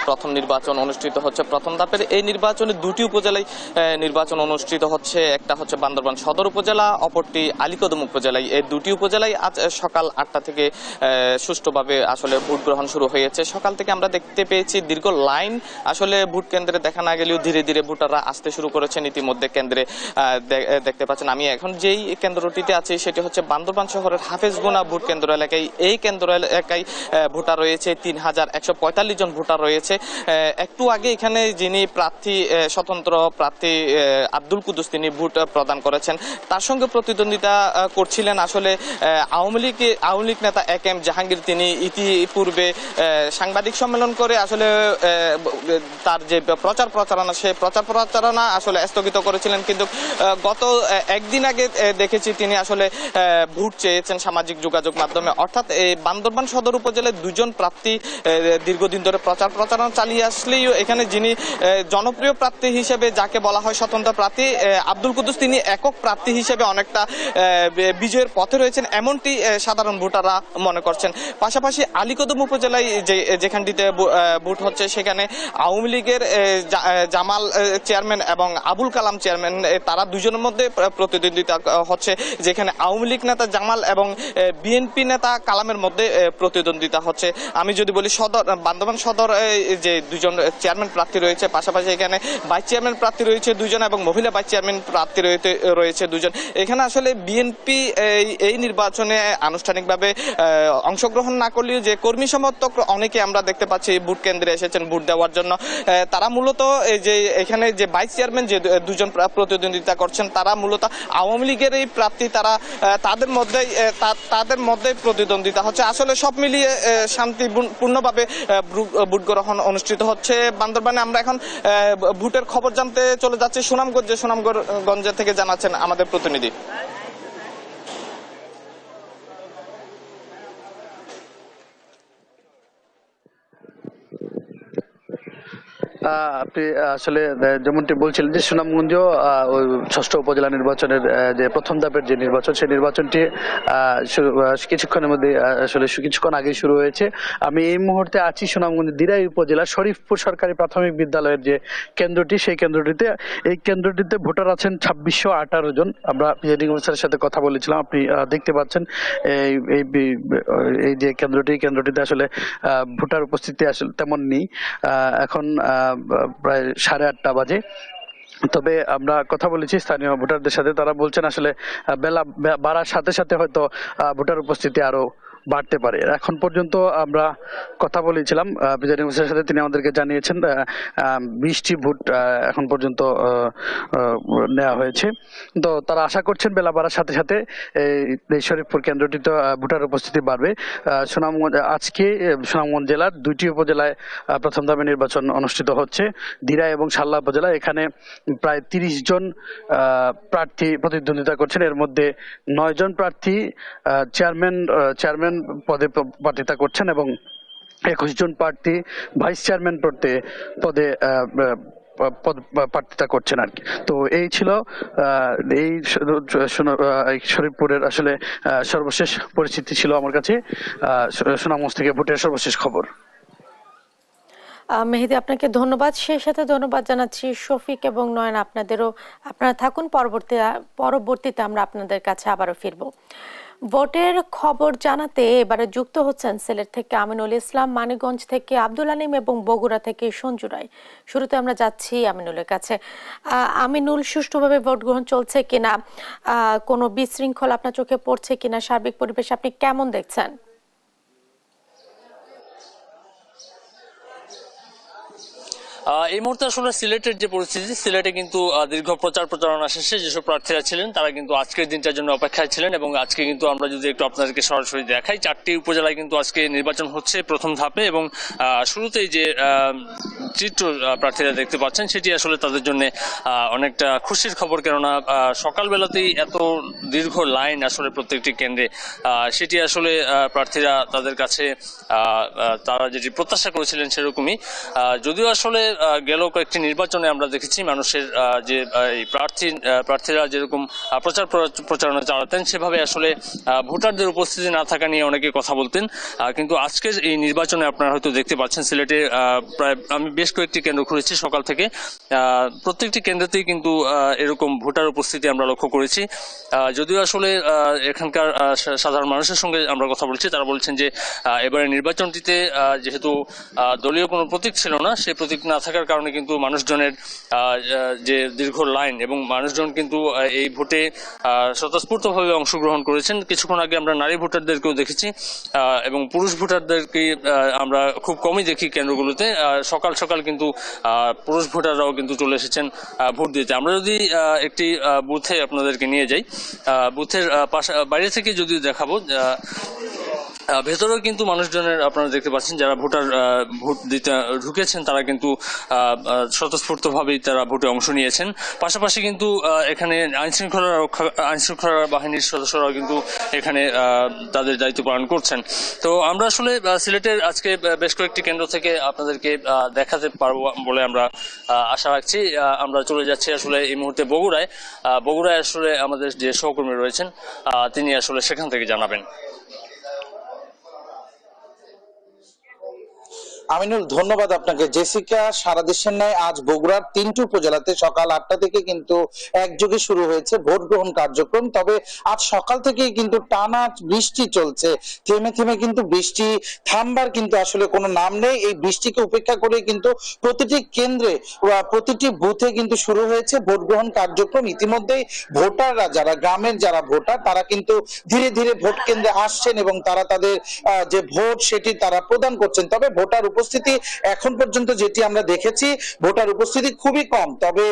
প্রথম নির্বাচন অনুষ্ঠিত হচ্ছে। প্রথম ধাপের এই নির্বাচনে দুটি উপজেলায় নির্বাচন অনুষ্ঠিত হচ্ছে। একটা হচ্ছে বান্দরবান সদর উপজেলা, অপরটি আলীকদম উপজেলায়। এই দুটি উপজেলায় আজ সকাল 8টা থেকে সুষ্ঠুভাবে আসলে ভোট গ্রহণ শুরু হয়েছে। সকাল থেকে আমরা দেখতে পেয়েছি দীর্ঘ লাইন আসলে ভোট কেন্দ্রে দেখা না গেলেও ধীরে ধীরে ভোটাররা আসতে শুরু করেছেন। ইতিমধ্যে কেন্দ্রে দেখতে পাচ্ছেন, আমি এখন যেই কেন্দ্রটিতে আছি সেটি হচ্ছে বান্দরবান শহরের হাফেজগুনা ভোট কেন্দ্র এলাকায়। এই কেন্দ্র এলাকায় ভোটার রয়েছে 3145 জন ভোটার রয়েছে। একটু আগে এখানে যিনি প্রার্থী স্বতন্ত্র প্রার্থী আব্দুল কুদ্দুস তিনি ভোট প্রদান করেছেন। তার সঙ্গে প্রতিদ্বন্দ্বিতা করছিলেন আসলে আওয়ামী লীগ নেতা AK জাহাঙ্গীর। তিনি ইতিপূর্বে সাংবাদিক সম্মেলন করে আসলে তার যে প্রচারণা সে প্রচারণা আসলে স্থগিত করেছিলেন, কিন্তু গত একদিন আগে দেখেছি তিনি আসলে ভোট চেয়েছেন সামাজিক যোগাযোগ মাধ্যমে। অর্থাৎ এই বান্দরবান সদর উপজেলায় দুজন প্রার্থী দীর্ঘদিন ধরে প্রচারণা চালিয়ে আসলেও এখানে যিনি জনপ্রিয় প্রার্থী হিসেবে যাকে বলা হয় স্বতন্ত্র প্রার্থী আব্দুল কুদ্দুস, তিনি একক প্রার্থী হিসেবে অনেকটা বিজয়ের পথে রয়েছেন এমনটি সাধারণ ভোটাররা মনে করছেন। পাশাপাশি আলীকদম উপজেলায় যেখানটিতে ভোট হচ্ছে সেখানে আওয়ামী লীগের জামাল চেয়ারম্যান এবং আবুল কালাম চেয়ারম্যান তারা দুজনের মধ্যে প্রতিদ্বন্দ্বিতা হচ্ছে, যেখানে আওয়ামী লীগ নেতা জামাল এবং বিএনপি নেতা কালামের মধ্যে প্রতিদ্বন্দ্বিতা হচ্ছে। আমি যদি বলি বান্দরবান সদর যে দুজন চেয়ারম্যান প্রার্থী রয়েছে, পাশাপাশি এখানে ভাইস চেয়ারম্যান প্রার্থী রয়েছে দুজন এবং মহিলা ভাইস চেয়ারম্যান প্রার্থী রয়েছে দুজন। এখানে আসলে বিএনপি এই নির্বাচনে আনুষ্ঠানিকভাবে অংশগ্রহণ না করলেও যে কর্মী সমর্থক অনেকে আমরা দেখতে পাচ্ছি ভোট কেন্দ্রে এসেছেন ভোট দেওয়ার জন্য। তারা মূলত যে এখানে যে ভাইস চেয়ারম্যান যে দুজন প্রতিদ্বন্দ্বিতা করছেন তারা মূলত আওয়ামী লীগের এই প্রার্থী। তারা তাদের মধ্যে প্রতিদ্বন্দ্বিতা হচ্ছে। আসলে সব মিলিয়ে শান্তিপূর্ণভাবে ভোট গ্রহণ অনুষ্ঠিত হচ্ছে বান্দরবানে। আমরা এখন ভোটের খবর জানতে চলে যাচ্ছি সুনামগঞ্জ থেকে জানাচ্ছেন আমাদের প্রতিনিধি। আপনি আসলে যেমনটি বলছিলেন যে সুনামগঞ্জ ষষ্ঠ উপজেলা নির্বাচনের যে প্রথম ধাপের যে নির্বাচন সেই নির্বাচনটি কিছুক্ষণের মধ্যে আসলে কিছুক্ষণ আগে শুরু হয়েছে। আমি এই মুহূর্তে আছি সুনামগঞ্জ দিরাই উপজেলা শরীফপুর সরকারি প্রাথমিক বিদ্যালয়ের যে কেন্দ্রটি সেই কেন্দ্রটিতে। এই কেন্দ্রটিতে ভোটার আছেন 2618 জন। আমরা প্রিজাইডিং অফিসারের সাথে কথা বলেছিলাম। আপনি দেখতে পাচ্ছেন এই যে কেন্দ্রটিতে আসলে ভোটার উপস্থিতি আসলে তেমন নেই। এখন প্রায় 8:30 বাজে। তবে আমরা কথা বলেছি স্থানীয় ভোটারদের সাথে, তারা বলছেন আসলে বেলা বাড়ার সাথে সাথে হয়তো ভোটার উপস্থিতি আরো বাড়তে পারে। এখন পর্যন্ত আমরা কথা বলেছিলাম প্রিজাইডিং অফিসারের সাথে, তিনি আমাদেরকে জানিয়েছেন 20টি ভোট এখন পর্যন্ত নেওয়া হয়েছে। তো তারা আশা করছেন বেলা বাড়ার সাথে সাথে এই শরীফপুর কেন্দ্রটিতে ভোটার উপস্থিতি বাড়বে। আজকে সুনামগঞ্জ জেলার 2টি উপজেলায় প্রথম ধাপে নির্বাচন অনুষ্ঠিত হচ্ছে, দিরাই এবং সাল্লা উপজেলা। এখানে প্রায় 30 জন প্রার্থী প্রতিদ্বন্দ্বিতা করছেন। এর মধ্যে 9 জন প্রার্থী চেয়ারম্যান পদে প্রার্থিতা করছেন এবং 21 জন প্রার্থী ভাইস চেয়ারম্যান পদে প্রার্থিতা করছেন আর কি। তো এই ছিল এই শরীফপুরের আসলে সর্বশেষ পরিস্থিতি ছিল আমার কাছে সুনামগঞ্জ থেকে ভোটের সর্বশেষ খবর। মেহেদী, আপনাকে ধন্যবাদ। সেই সাথে ধন্যবাদ জানাচ্ছি শফিক এবং নয়ন। আপনারা থাকুন, পরবর্তীতে আমরা আপনাদের কাছে আবারও ফিরবো। ভোটের খবর জানাতে এবারে যুক্ত হচ্ছেন সিলেট থেকে আমিনুল ইসলাম, মানিকগঞ্জ থেকে আব্দুল আলিম এবং বগুড়া থেকে সঞ্জু রায়। শুরুতে আমরা যাচ্ছি আমিনুলের কাছে। আমিনুল, সুষ্ঠুভাবে ভোট গ্রহণ চলছে কিনা, কোনো বিশৃঙ্খলা আপনার চোখে পড়ছে কিনা, সার্বিক পরিবেশ আপনি কেমন দেখছেন? এই মুহূর্তে আসলে সিলেটের যে পরিস্থিতি, সিলেটে কিন্তু দীর্ঘ প্রচারণা শেষে যেসব প্রার্থীরা ছিলেন তারা কিন্তু আজকের দিনটার জন্য অপেক্ষায় ছিলেন এবং আজকে কিন্তু আমরা যদি একটু আপনাদেরকে সরাসরি দেখাই, 4টি উপজেলায় কিন্তু আজকে নির্বাচন হচ্ছে প্রথম ধাপে এবং শুরুতেই যে চিত্র প্রার্থীরা দেখতে পাচ্ছেন সেটি আসলে তাদের জন্য অনেকটা খুশির খবর, কেননা সকালবেলাতেই এত দীর্ঘ লাইন আসলে প্রত্যেকটি কেন্দ্রে, সেটি আসলে প্রার্থীরা তাদের কাছে তারা যেটি প্রত্যাশা করেছিলেন সেরকমই। যদিও আসলে গেল কয়েকটি নির্বাচনে আমরা দেখেছি মানুষের যে প্রার্থীরা যেরকম প্রচারণা চালাতেন সেভাবে আসলে ভোটারদের উপস্থিতি না থাকা নিয়ে অনেকে কথা বলতেন, কিন্তু আজকের এই নির্বাচনে আপনারা হয়তো দেখতে পাচ্ছেন সিলেটে প্রায় আমি বেশ কয়েকটি কেন্দ্র ঘুরেছি সকাল থেকে, প্রত্যেকটি কেন্দ্রতেই কিন্তু এরকম ভোটার উপস্থিতি আমরা লক্ষ্য করেছি। যদিও আসলে এখানকার সাধারণ মানুষের সঙ্গে আমরা কথা বলছি, তারা বলছেন যে এবারে নির্বাচনটিতে যেহেতু দলীয় কোনো প্রতীক ছিল না, সেই প্রতীক না থাকার কারণে কিন্তু মানুষজনের যে দীর্ঘ লাইন এবং মানুষজন কিন্তু এই ভোটে স্বতঃস্ফূর্তভাবে অংশগ্রহণ করেছেন। কিছুক্ষণ আগে আমরা নারী ভোটারদেরকেও দেখেছি এবং পুরুষ ভোটারদেরকে আমরা খুব কমই দেখি কেন্দ্রগুলোতে। সকাল সকাল কিন্তু পুরুষ ভোটাররাও কিন্তু চলে এসেছেন ভোট দিতে। আমরা যদি একটি বুথে আপনাদেরকে নিয়ে যাই, বুথের বাইরে থেকে যদি দেখাবো, ভেতরেও কিন্তু মানুষজনের আপনারা দেখতে পাচ্ছেন যারা ভোট দিতে ঢুকেছেন তারা কিন্তু স্বতঃস্ফূর্তভাবেই তারা ভোটে অংশ নিয়েছেন। পাশাপাশি কিন্তু এখানে আইনশৃঙ্খলা বাহিনীর সদস্যরাও কিন্তু এখানে তাদের দায়িত্ব পালন করছেন। তো আমরা আসলে সিলেটের আজকে বেশ কয়েকটি কেন্দ্র থেকে আপনাদেরকে দেখাতে পারবো বলে আমরা আশা রাখছি। আমরা চলে যাচ্ছি আসলে এই মুহূর্তে বগুড়ায় আসলে আমাদের যে সহকর্মী রয়েছেন তিনি আসলে সেখান থেকে জানাবেন। আমিনুল, ধন্যবাদ আপনাকে। জেসিকা, সারা দেশের ন্যায় আজ বগুড়ার 3টি উপজেলাতে সকাল 8টা থেকে কিন্তু একযোগে শুরু হয়েছে ভোট গ্রহণ কার্যক্রম। তবে আজ সকাল থেকেই কিন্তু টানা বৃষ্টি চলছে, থেমে থেমে কিন্তু বৃষ্টি থামবার কিন্তু আসলে কোনো নাম নেই। এই বৃষ্টিকে উপেক্ষা করে কিন্তু প্রতিটি কেন্দ্রে প্রতিটি বুথে কিন্তু শুরু হয়েছে ভোট গ্রহণ কার্যক্রম। ইতিমধ্যেই ভোটাররা, যারা গ্রামের যারা ভোটার, তারা কিন্তু ধীরে ধীরে ভোট কেন্দ্রে আসছেন এবং তারা তাদের যে ভোট সেটি তারা প্রদান করছেন। তবে ভোটার উপস্থিতি এখন পর্যন্ত যেটি আমরা দেখেছি, ভোটার উপস্থিতি খুবই কম। তবে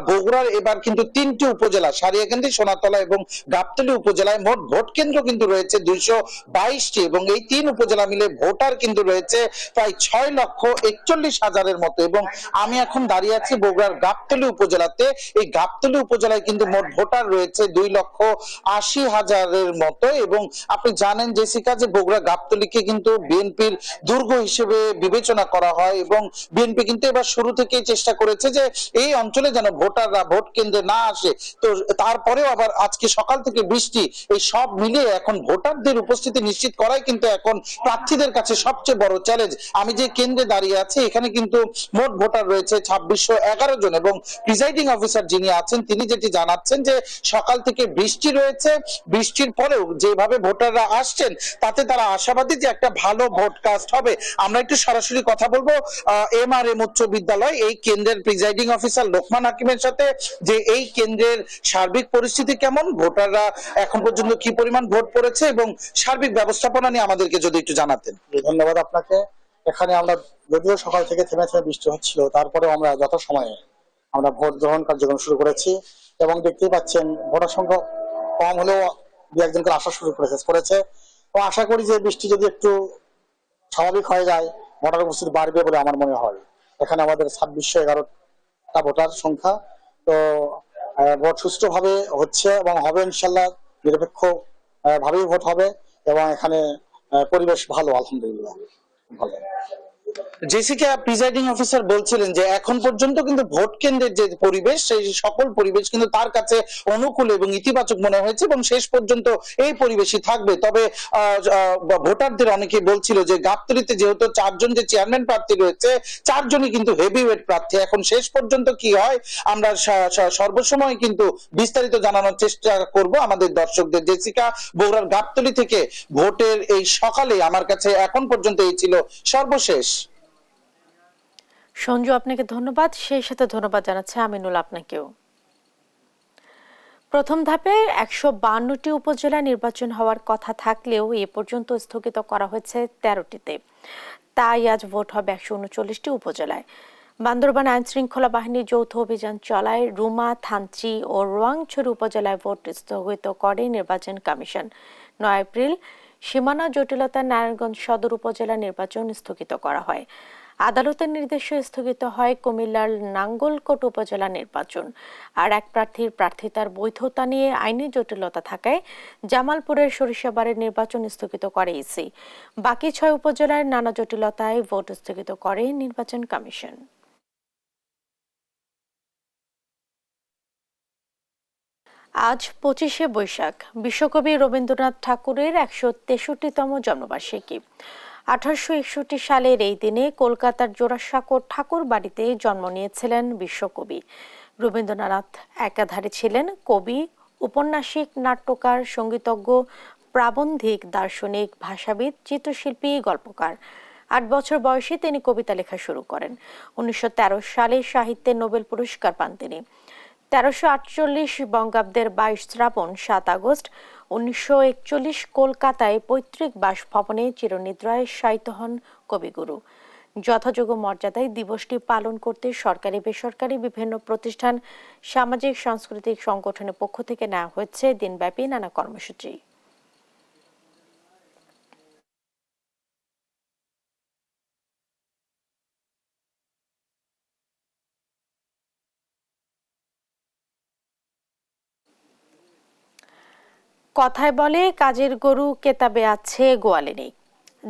বগুড়ার এবার কিন্তু 3টি উপজেলা, সারিয়াকান্দি, সোনাতলা এবং গাবতলী উপজেলায় মোট ভোট কেন্দ্র কিন্তু রয়েছে 222টি এবং এই 3 উপজেলা মিলে ভোটার কিন্তু রয়েছে প্রায় 6,41,000-এর মতো। এবং আমি এখন দাঁড়িয়ে আছি বগুড়ার গাবতলী উপজেলাতে। এই গাবতলী উপজেলায় কিন্তু মোট ভোটার রয়েছে 2,80,000-এর মতো। এবং আপনি জানেন জেসিকা যে বগুড়া গাবতলীকে কিন্তু বিএনপির দুর্গ হিসেবে বিবেচনা করা হয় এবং বিএনপি কিন্তু এবার শুরু থেকেই চেষ্টা করেছে যে এই অঞ্চলে যেন ভোটাররা ভোট কেন্দ্রে না আসে। তো তারপরেও আবার আজকে সকাল থেকে বৃষ্টি, এই সব মিলিয়ে এখন ভোটারদের উপস্থিতি নিশ্চিত করাই কিন্তু এখন প্রার্থীদের কাছে সবচেয়ে বড় চ্যালেঞ্জ। আমি যে কেন্দ্রে দাঁড়িয়ে আছি এখানে কিন্তু মোট ভোটার রয়েছে 2611 জন এবং প্রিজাইডিং অফিসার যিনি আছেন তিনি যেটি জানাচ্ছেন যে সকাল থেকে বৃষ্টি রয়েছে, বৃষ্টির পরেও যেভাবে ভোটাররা আসছেন তাতে তারা আশাবাদী যে একটা ভালো ভোটকাস্ট হবে। আমরা একটু সরাসরি কথা বলবো MRM উচ্চ বিদ্যালয় এই কেন্দ্রের প্রিজাইডিং অফিসার লোকমান হাকিমের সাথে, যে এই কেন্দ্রের সার্বিক পরিস্থিতি কেমন, ভোটাররা এখন পর্যন্ত কি পরিমাণ ভোট পড়েছে এবং সার্বিক ব্যবস্থাপনা নিয়ে আমাদেরকে যদি একটু জানাতেন। ধন্যবাদ আপনাকে। এখানে আমরা যদিও সকাল থেকে থেমে থেমে বৃষ্টি হচ্ছিল, তারপরেও আমরা যথাসময়ে আমরা ভোট গ্রহণ কার্যক্রম শুরু করেছি এবং দেখতেই পাচ্ছেন ভোটার সংখ্যা কম হলেও দু একজনকে আসা শুরু করেছে। তো আশা করি যে বৃষ্টি যদি একটু স্বাভাবিক হয়ে যায় ভোটার উপস্থিতি বাড়বে বলে আমার মনে হয়। এখানে আমাদের 2611টা ভোটার সংখ্যা। তো ভোট সুষ্ঠুভাবে হচ্ছে এবং হবে ইনশাল্লাহ, নিরপেক্ষ ভাবেই ভোট হবে এবং এখানে পরিবেশ ভালো, আলহামদুলিল্লাহ ভালো। জেসিকা প্রিজাইডিং অফিসার বলছিলেন যে এখন পর্যন্ত কিন্তু ভোট কেন্দ্রের যে পরিবেশ সেই সকল পরিবেশ কিন্তু তার কাছে অনুকূল এবং ইতিবাচক মনে হয়েছে এবং শেষ পর্যন্ত এই পরিবেশই থাকবে। তবে ভোটারদের অনেকেই বলছিল যে গাবতলীতে যেহেতু 4 জন যে চেয়ারম্যান প্রার্থী রয়েছে 4 জনই কিন্তু হেভিওয়েট প্রার্থী। এখন শেষ পর্যন্ত কি হয় আমরা সর্বসময় কিন্তু বিস্তারিত জানানোর চেষ্টা করব আমাদের দর্শকদের। জেসিকা, বগুড়ার গাবতলী থেকে ভোটের এই সকালে আমার কাছে এখন পর্যন্ত এই ছিল সর্বশেষ। সঞ্জু, আপনাকে ধন্যবাদ। সেই সাথে ধন্যবাদ জানাচ্ছে আমিনুল আপনাকেও। প্রথম ধাপে 152টি উপজেলা নির্বাচন হওয়ার কথা থাকলেও এ পর্যন্ত স্থগিত করা হয়েছে 13টিতে। তাই আজ ভোট হবে 139টি উপজেলায়। বান্দরবান আইন শৃঙ্খলা বাহিনীর যৌথ অভিযান চলায় রুমা, থানচি ও রোয়াংছড়ি উপজেলায় ভোট স্থগিত করে নির্বাচন কমিশন। 9 এপ্রিল সীমানা জটিলতার নারায়ণগঞ্জ সদর উপজেলা নির্বাচন স্থগিত করা হয়। আদালতের নির্দেশে স্থগিত হয় কুমিল্লার নাঙ্গলকোট উপজেলা নির্বাচন। আর এক প্রার্থীর প্রার্থিতার বৈধতা নিয়ে আইনি জটিলতা থাকায় জামালপুরের সরিষাবাড়ির নির্বাচন স্থগিত করে ইসি। বাকি 6 উপজেলার নানা জটিলতায় ভোট স্থগিত করে নির্বাচন কমিশন। আজ 25শে বৈশাখ, বিশ্বকবি রবীন্দ্রনাথ ঠাকুরের 163তম জন্মবার্ষিকী। 1861 সালের এই দিনে কলকাতার জোড়াসাঁকোর ঠাকুর বাড়িতে জন্ম নিয়েছিলেন বিশ্বকবি। রবীন্দ্রনাথ একাধারে ছিলেন কবি, উপন্যাসিক, নাট্যকার, সঙ্গীতজ্ঞ, প্রাবন্ধিক, দার্শনিক, ভাষাবিদ, চিত্রশিল্পী, গল্পকার। 8 বছর বয়সে তিনি কবিতা লেখা শুরু করেন। 1913 সালে সাহিত্যে নোবেল পুরস্কার পান তিনি। 1348 বঙ্গাব্দের 22 শ্রাবণ 7 আগস্ট 1941 কলকাতায় পৈতৃক বাসভবনে চিরনিদ্রায় শায়িত হন কবিগুরু। যথাযোগ্য মর্যাদায় দিবসটি পালন করতে সরকারি বেসরকারি বিভিন্ন প্রতিষ্ঠান, সামাজিক সাংস্কৃতিক সংগঠনের পক্ষ থেকে নেওয়া হয়েছে দিনব্যাপী নানা কর্মসূচি। কথায় বলে কাজের গরু কেতাবে আছে, গোয়ালে নেই,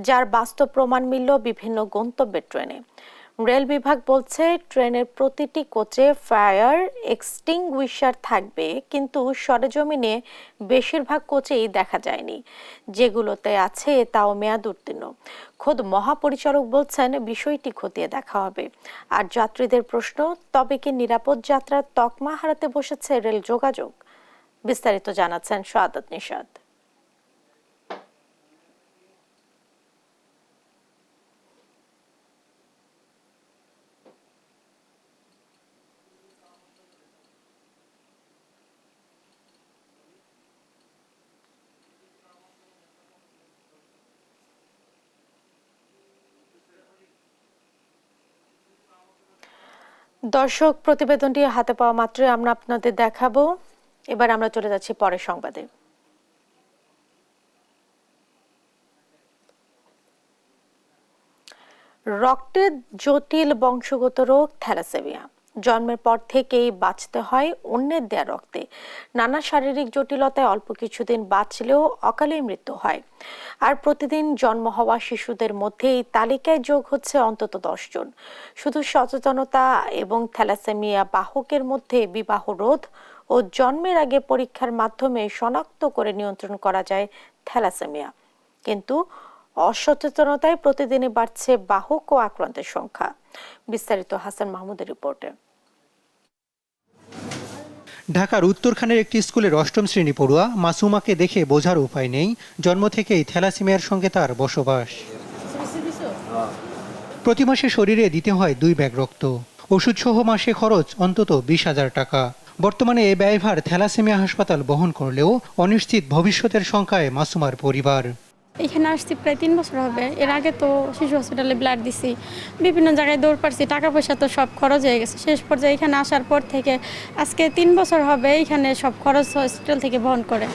যার বাস্তব প্রমাণ মিলল বিভিন্ন গন্তব্যের ট্রেনে। রেল বিভাগ বলছে ট্রেনের প্রতিটি কোচে ফায়ার এক্সটিংগুইশার থাকবে, কিন্তু সরেজমিনে বেশিরভাগ কোচেই দেখা যায়নি। যেগুলোতে আছে তাও মেয়াদ উত্তীর্ণ। খোদ মহাপরিচালক বলছেন বিষয়টি খতিয়ে দেখা হবে। আর যাত্রীদের প্রশ্ন, তবে কি নিরাপদ যাত্রার তকমা হারাতে বসেছে রেল যোগাযোগ? বিস্তারিত জানাচ্ছেন শাহাদাত নিশাত। দর্শক, প্রতিবেদনটি হাতে পাওয়া মাত্রই আমরা আপনাদের দেখাবো। এবার আমরা চলে যাচ্ছি পরের সংবাদে। রক্তের জটিল বংশগত রোগ থ্যালাসেমিয়া। জন্মের পর থেকেই বাঁচতে হয় অন্যের দেয়া রক্তে। নানা শারীরিক জটিলতায় অল্প কিছুদিন বাঁচলেও অকালে মৃত্যু হয়। আর প্রতিদিন জন্ম হওয়া শিশুদের মধ্যে এই তালিকায় যোগ হচ্ছে অন্তত 10 জন। শুধু সচেতনতা এবং থ্যালাসেমিয়া বাহকের মধ্যে বিবাহ রোধ ও জন্মের আগে পরীক্ষার মাধ্যমে শনাক্ত করে নিয়ন্ত্রণ করা যায় থ্যালাসেমিয়া। কিন্তু অসচেতনতায় প্রতিদিনই বাড়ছে বাহক ও আক্রান্তের সংখ্যা। বিস্তারিত হাসান মাহমুদের রিপোর্টে। ঢাকার উত্তরখানের একটি স্কুলের 8ম শ্রেণী পড়ুয়া মাসুমাকে দেখে বোঝার উপায় নেই, জন্ম থেকেই থ্যালাসেমিয়ার সঙ্গে তার বসবাস। প্রতি মাসে শরীরে দিতে হয় 2 ব্যাগ রক্ত। ওষুধসহ মাসে খরচ অন্তত 20,000 টাকা। বর্তমানে এ ব্যয়ভার থ্যালাসেমিয়া হাসপাতাল বহন করলেও অনিশ্চিত ভবিষ্যতের শঙ্কায় মাসুমার পরিবার। এখানে আসছি প্রায় 3 বছর হবে। এর আগে তো শিশু হসপিটালে ব্লাড দিছি, বিভিন্ন জায়গায় দৌড় পারছি, টাকা পয়সা তো সব খরচ হয়ে গেছে। শেষ পর্যায়ে এখানে আসার পর থেকে আজকে 3 বছর হবে এখানে সব খরচ হসপিটাল থেকে বহন করে।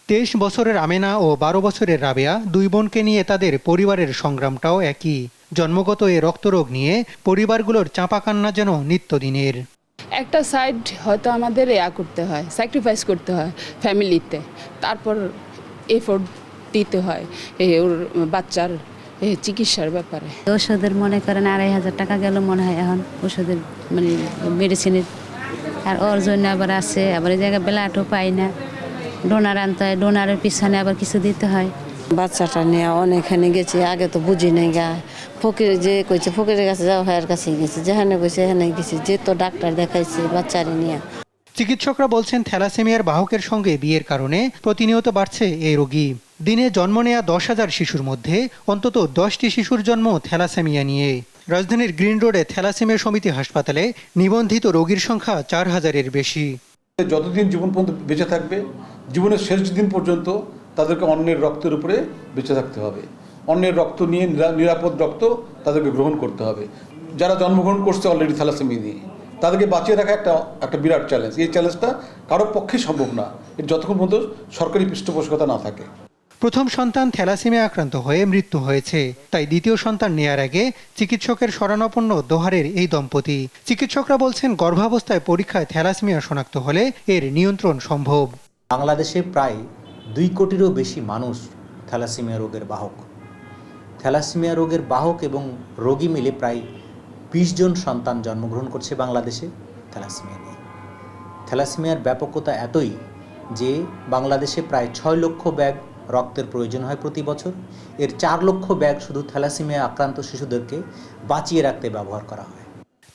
23 বছরের আমেনা ও 12 বছরের রাবেয়া, 2 বোনকে নিয়ে তাদের পরিবারের সংগ্রামটাও একই। জন্মগত এ রক্তরোগ নিয়ে পরিবারগুলোর চাপা কান্না যেন নিত্যদিনের। একটা সাইড হয়তো আমাদের করতে হয়, স্যাক্রিফাইস করতে হয় ফ্যামিলিতে, তারপর এফোর্ট দিতে হয় ওর বাচ্চার এই চিকিৎসার ব্যাপারে। ওষুধের মনে করেন 2,500 টাকা গেল মনে হয় এখন ওষুধের মানে মেডিসিনের। আর ওর জন্য আবার আছে, আবার এই জায়গায় ব্লাডও পাই না, ডোনার আনতে হয়, ডোনারের পিছনে আবার কিছু দিতে হয়। বাচ্চাটা নিয়ে অনেকখানে গেছি, আগে তো বুঝি নাই গা, ফকির যে কইছে ফকিরের কাছে যাও, ভাইয়ের কাছে গেছি, যেখানে কইছে এখানে গেছি, যে তো ডাক্তার দেখাইছে বাচ্চারে নিয়ে। চিকিৎসকরা বলছেন থ্যালাসেমিয়ার বাহকের সঙ্গে বিয়ের কারণে প্রতিনিয়ত বাড়ছে এই রোগী। দিনে জন্ম নেয়া 10,000 শিশুর মধ্যে অন্তত 10টি শিশুর জন্ম থ্যালাসেমিয়া নিয়ে। রাজধানীর গ্রিন রোডে থ্যালাসেমিয়া সমিতি হাসপাতালে নিবন্ধিত রোগীর সংখ্যা 4,000-এর বেশি। যতদিন জীবন পর্যন্ত বেঁচে থাকবে, জীবনের শেষ দিন পর্যন্ত তাদেরকে অন্যের রক্তের উপরে বেঁচে থাকতে হবে। অন্যের রক্ত নিয়ে নিরাপদ রক্ত তাদেরকে গ্রহণ করতে হবে। যারা জন্মগ্রহণ করছে অলরেডি থ্যালাসেমিয়া নিয়ে, তাদেরকে বাঁচিয়ে রাখা একটা বিরাট চ্যালেঞ্জ। এই চ্যালেঞ্জটা কারোর পক্ষেই সম্ভব না, এর যতক্ষণ পর্যন্ত সরকারি পৃষ্ঠপোষকতা না থাকে। প্রথম সন্তান থ্যালাসেমিয়া আক্রান্ত হয়ে মৃত্যু হয়েছে, তাই দ্বিতীয় সন্তান নেয়ার আগে চিকিৎসকের শরণাপন্ন দোহারের এই দম্পতি। চিকিৎসকরা বলছেন গর্ভাবস্থায় পরীক্ষায় থ্যালাসেমিয়া শনাক্ত হলে এর নিয়ন্ত্রণ সম্ভব। বাংলাদেশে প্রায় 2 কোটিরও বেশি মানুষ থ্যালাসেমিয়া রোগের বাহক। থ্যালাসেমিয়া রোগের বাহক এবং রোগী মিলে প্রায় 20 জন সন্তান জন্মগ্রহণ করছে বাংলাদেশে থ্যালাসেমিয়া নিয়ে। থ্যালাসেমিয়ার ব্যাপকতা এতই যে বাংলাদেশে প্রায় 6 লক্ষ ব্যাগ রক্তের প্রয়োজন হয় প্রতি বছর। এর 4 লক্ষ ব্যাগ শুধু থ্যালাসেমিয়া আক্রান্ত শিশুদেরকে বাঁচিয়ে রাখতে ব্যবহার করা হয়।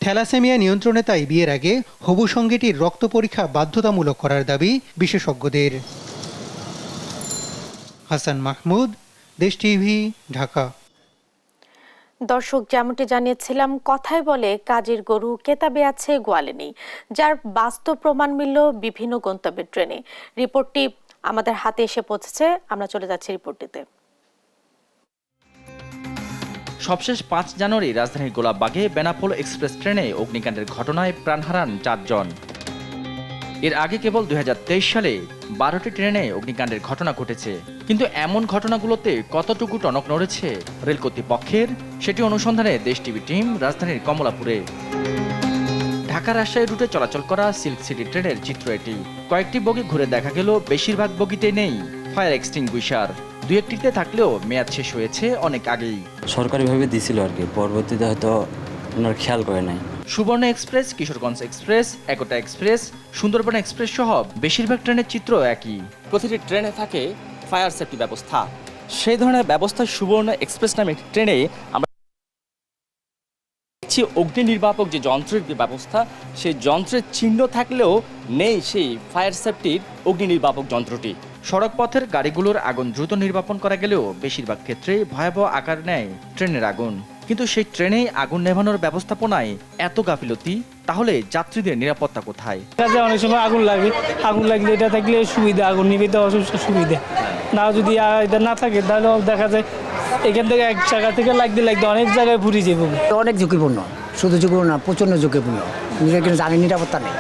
থ্যালাসেমিয়া নিয়ন্ত্রণে তাই বিয়ের আগে হবু সঙ্গীটির রক্ত পরীক্ষা বাধ্যতামূলক করার দাবি বিশেষজ্ঞদের। হাসান মাহমুদ, দেশ টিভি, ঢাকা। দর্শক, যেমনটি জানিয়েছিলাম, কথায় বলে কাজের গরু কেতাবে আছে গোয়ালে নেই, যার বাস্তব প্রমাণ মিলল বিভিন্ন গন্তব্যের ট্রেনে। রিপোর্টটি আমাদের হাতে এসে পৌঁছেছে, আমরা চলে যাচ্ছি রিপোর্টটিতে। সবশেষ 5 জানুয়ারি রাজধানীর গোলাপবাগে বেনাপোল এক্সপ্রেস ট্রেনে অগ্নিকাণ্ডের ঘটনায় প্রাণ হারান 4 জন। এর আগে কেবল 2023 সালে 12টি ট্রেনে অগ্নিকাণ্ডের ঘটনা ঘটেছে। কিন্তু এমন ঘটনাগুলোতে কতটুকু টনক নড়েছে রেল কর্তৃপক্ষের, সেটি অনুসন্ধানে দেশ টিভি টিম রাজধানীর কমলাপুরে। ঢাকা রাজশাহী রুটে চলাচল করা সিল্ক সিটি ট্রেনের চিত্র এটি। কয়েকটি বগি ঘুরে দেখা গেল বেশিরভাগ বগিতে নেই ফায়ার এক্সটিংগুইশার। 2-1টিতে থাকলেও মেয়াদ শেষ হয়েছে অনেক আগেই। সরকারিভাবে দিছিল আর কি, পরবর্তীতে হয়তো ওনার খেয়াল করে নাই। সুবর্ণ এক্সপ্রেস, কিশোরগঞ্জ এক্সপ্রেস, একতা এক্সপ্রেস, সুন্দরবন এক্সপ্রেস সহ বেশিরভাগ ট্রেনের চিত্র একই। প্রতিটি ট্রেনে থাকে ফায়ার সেফটি ব্যবস্থা। সেই ধরনের ব্যবস্থা সুবর্ণ এক্সপ্রেস নামে ট্রেনে আমরা দেখছি। অগ্নি নির্বাপক যে যন্ত্রের ব্যবস্থা, সেই যন্ত্রের চিহ্ন থাকলেও নেই সেই ফায়ার সেফটির অগ্নি নির্বাপক যন্ত্রটি। সড়ক পথের গাড়িগুলোর আগুন দ্রুত নির্বাপন করা গেলেও বেশিরভাগ ক্ষেত্রে ভয়াবহ আকার নেয় ট্রেনের আগুন। কিন্তু সেই ট্রেনেই আগুন নেভানোর ব্যবস্থাপনায় এত গাফিলতি, তাহলে যাত্রীদের নিরাপত্তা কোথায়? অনেক সময় আগুন লাগলে এটা থাকলে সুবিধা, আগুন নিভিতে সুবিধা না। যদি এটা না থাকে তাহলে দেখা যায় এখান থেকে এক জায়গা থেকে লাগতে অনেক জায়গায় পুড়ে যাবে। অনেক ঝুঁকিপূর্ণ, শুধু ঝুঁকিপূর্ণ না, প্রচণ্ড ঝুঁকিপূর্ণ। কিন্তু জানি নিরাপত্তা নেই,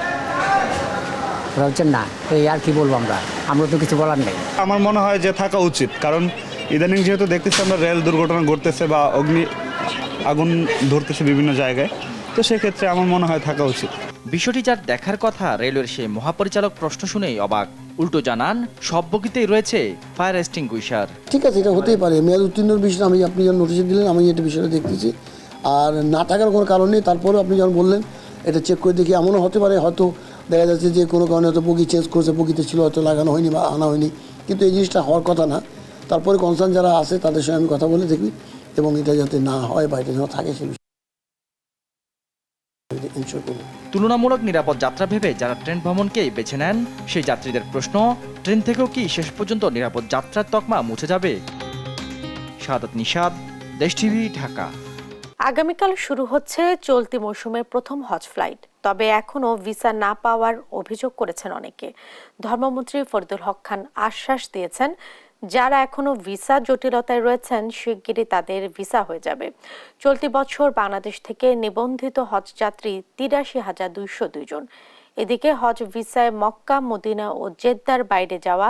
ওরা হচ্ছেন না। এই আর কি বলবো, আমরা তো কিছু বলার নেই। আমার মনে হয় যে থাকা উচিত, কারণ ইদানিং যেহেতু দেখতেছি আমরা রেল দুর্ঘটনা ঘটতেছে বা আগুন ধরতেছে বিভিন্ন জায়গায়, তো সেক্ষেত্রে আমার মনে হয় থাকা উচিত। বিষয়টি যার দেখার কথা, রেলওয়ের সেই মহাপরিচালক প্রশ্ন শুনেই অবাক। উল্টো জানান সব বগিতেই রয়েছে ফায়ার এক্সটিংগুইশার। ঠিক আছে, এটা হতেই পারে, মেয়াদ উত্তীর্ণের বিষয়টা আপনি যখন নোটিশ দিলেন আমি এটা বিষয়টা দেখতেছি, আর না থাকার কোনো কারণ নেই। তারপরেও আপনি যখন বললেন এটা চেক করে দেখি, এমনও হতে পারে হয়তো দেখা যাচ্ছে যে কোনো কারণে হয়তো বগি চেঞ্জ করেছে, বগিতে ছিল হয়তো লাগানো হয়নি বা আনা হয়নি, কিন্তু এই জিনিসটা হওয়ার কথা না। তারপরে কনসার্ন যারা আছে তাদের সঙ্গে আমি কথা বলে দেখবি, এবং এটা যাতে না হয় বা এটা যেন থাকে সে বিষয়ে এনশিওর করব। তুলনামূলক নিরাপদ যাত্রা ভেবে যারা ট্রেন ভ্রমণকেই বেছে নেন, সেই যাত্রীদের প্রশ্ন, ট্রেন থেকেও কি শেষ পর্যন্ত নিরাপদ যাত্রার তকমা মুছে যাবে? শাহাদাত নিশাদ, দেশ টিভি, ঢাকা। আগামীকাল শুরু হচ্ছে চলতি মৌসুমের প্রথম হজ ফ্লাইট। তবে এখনও ভিসা না পাওয়ার অভিযোগ করেছেন অনেকে। ধর্মমন্ত্রী ফরিদুল হক খান আশ্বাস দিয়েছেন, যারা এখনো ভিসা জটিলতায় রয়েছেন শিগগিরই তাদের ভিসা হয়ে যাবে। চলতি বছর বাংলাদেশ থেকে নিবন্ধিত হজ যাত্রী ৮৩,২০২ জন। এদিকে হজ ভিসায় মক্কা, মদিনা ও জেদ্দার বাইরে যাওয়া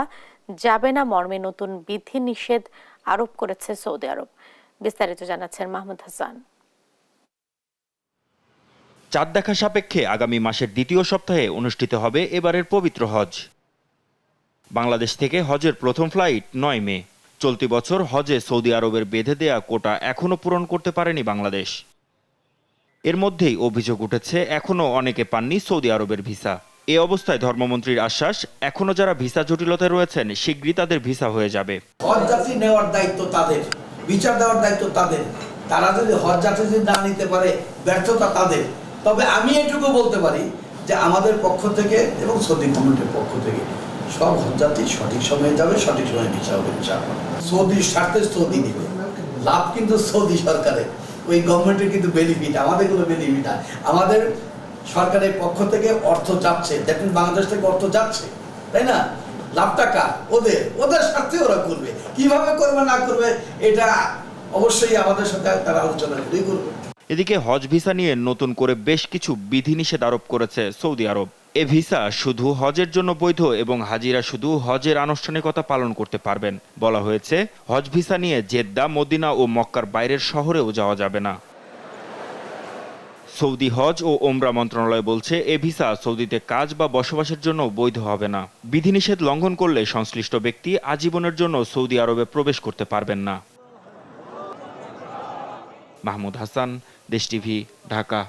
যাবে না মর্মে নতুন বিধিনিষেধ আরোপ করেছে সৌদি আরব। বিস্তারিত জানাচ্ছেন মাহমুদ হাসান। চাঁদ দেখা সাপেক্ষে আগামী মাসের দ্বিতীয় সপ্তাহে অনুষ্ঠিত হবে এবারের পবিত্র হজ। বাংলাদেশ থেকে হজের প্রথম ফ্লাইট 9 মে। চলতি বছর হজে সৌদি আরবের বেঁধে দেয়া কোটা এখনও পূরণ করতে পারেনি বাংলাদেশ। এর মধ্যেই অভিযোগ উঠেছে এখনও অনেকে পাননি সৌদি আরবের ভিসা। এ অবস্থায় ধর্মমন্ত্রীর আশ্বাস, এখনও যারা ভিসা জটিলতায় রয়েছেন শীঘ্রই তাদের ভিসা হয়ে যাবে। হজ যাত্রী নেওয়ার দায়িত্ব তাদের, বিচার দেওয়ার দায়িত্ব তাদের। তারা যদি হজ যাত্রী যদি না নিতে পারে, ব্যর্থতা তাদের। তবে আমি এটুকু বলতে পারি যে আমাদের পক্ষ থেকে এবং সৌদি গভর্নমেন্টের পক্ষ থেকে সব হজ যাত্রী সঠিক সময়ে যাবে, সঠিক সময়ে ভিসা হবে ইনশাআল্লাহ। সৌদির স্বার্থে সৌদি নিবে, লাভ কিন্তু সৌদি সরকারের, ওই গভর্নমেন্টের কিন্তু বেনিফিট, আমাদের কোনো বেনিফিট না। আমাদের সরকারের পক্ষ থেকে অর্থ যাচ্ছে, দেখুন বাংলাদেশ থেকে অর্থ যাচ্ছে, তাই না? লাভটা কার? ওদের স্বার্থে ওরা করবে। কিভাবে করবে না করবে এটা অবশ্যই আমাদের সাথে তারা আলোচনা করেই করবে। এদিকে হজ ভিসা নিয়ে নতুন করে বেশ কিছু বিধিনিষেধ আরোপ করেছে সৌদি আরব। এ ভিসা শুধু হজের জন্য বৈধ এবং হাজিরা শুধু হজের আনুষ্ঠানিকতা পালন করতে পারবেন। বলা হয়েছে হজ ভিসা নিয়ে জেদ্দা, মদিনা ও মক্কার বাইরের শহরেও যাওয়া যাবে না। সৌদি হজ ও ওমরা মন্ত্রণালয় বলছে এ ভিসা সৌদিতে কাজ বা বসবাসের জন্য বৈধ হবে না। বিধিনিষেধ লঙ্ঘন করলে সংশ্লিষ্ট ব্যক্তি আজীবনের জন্য সৌদি আরবে প্রবেশ করতে পারবেন না। মাহমুদ হাসান, দেশ টিভি, ঢাকা।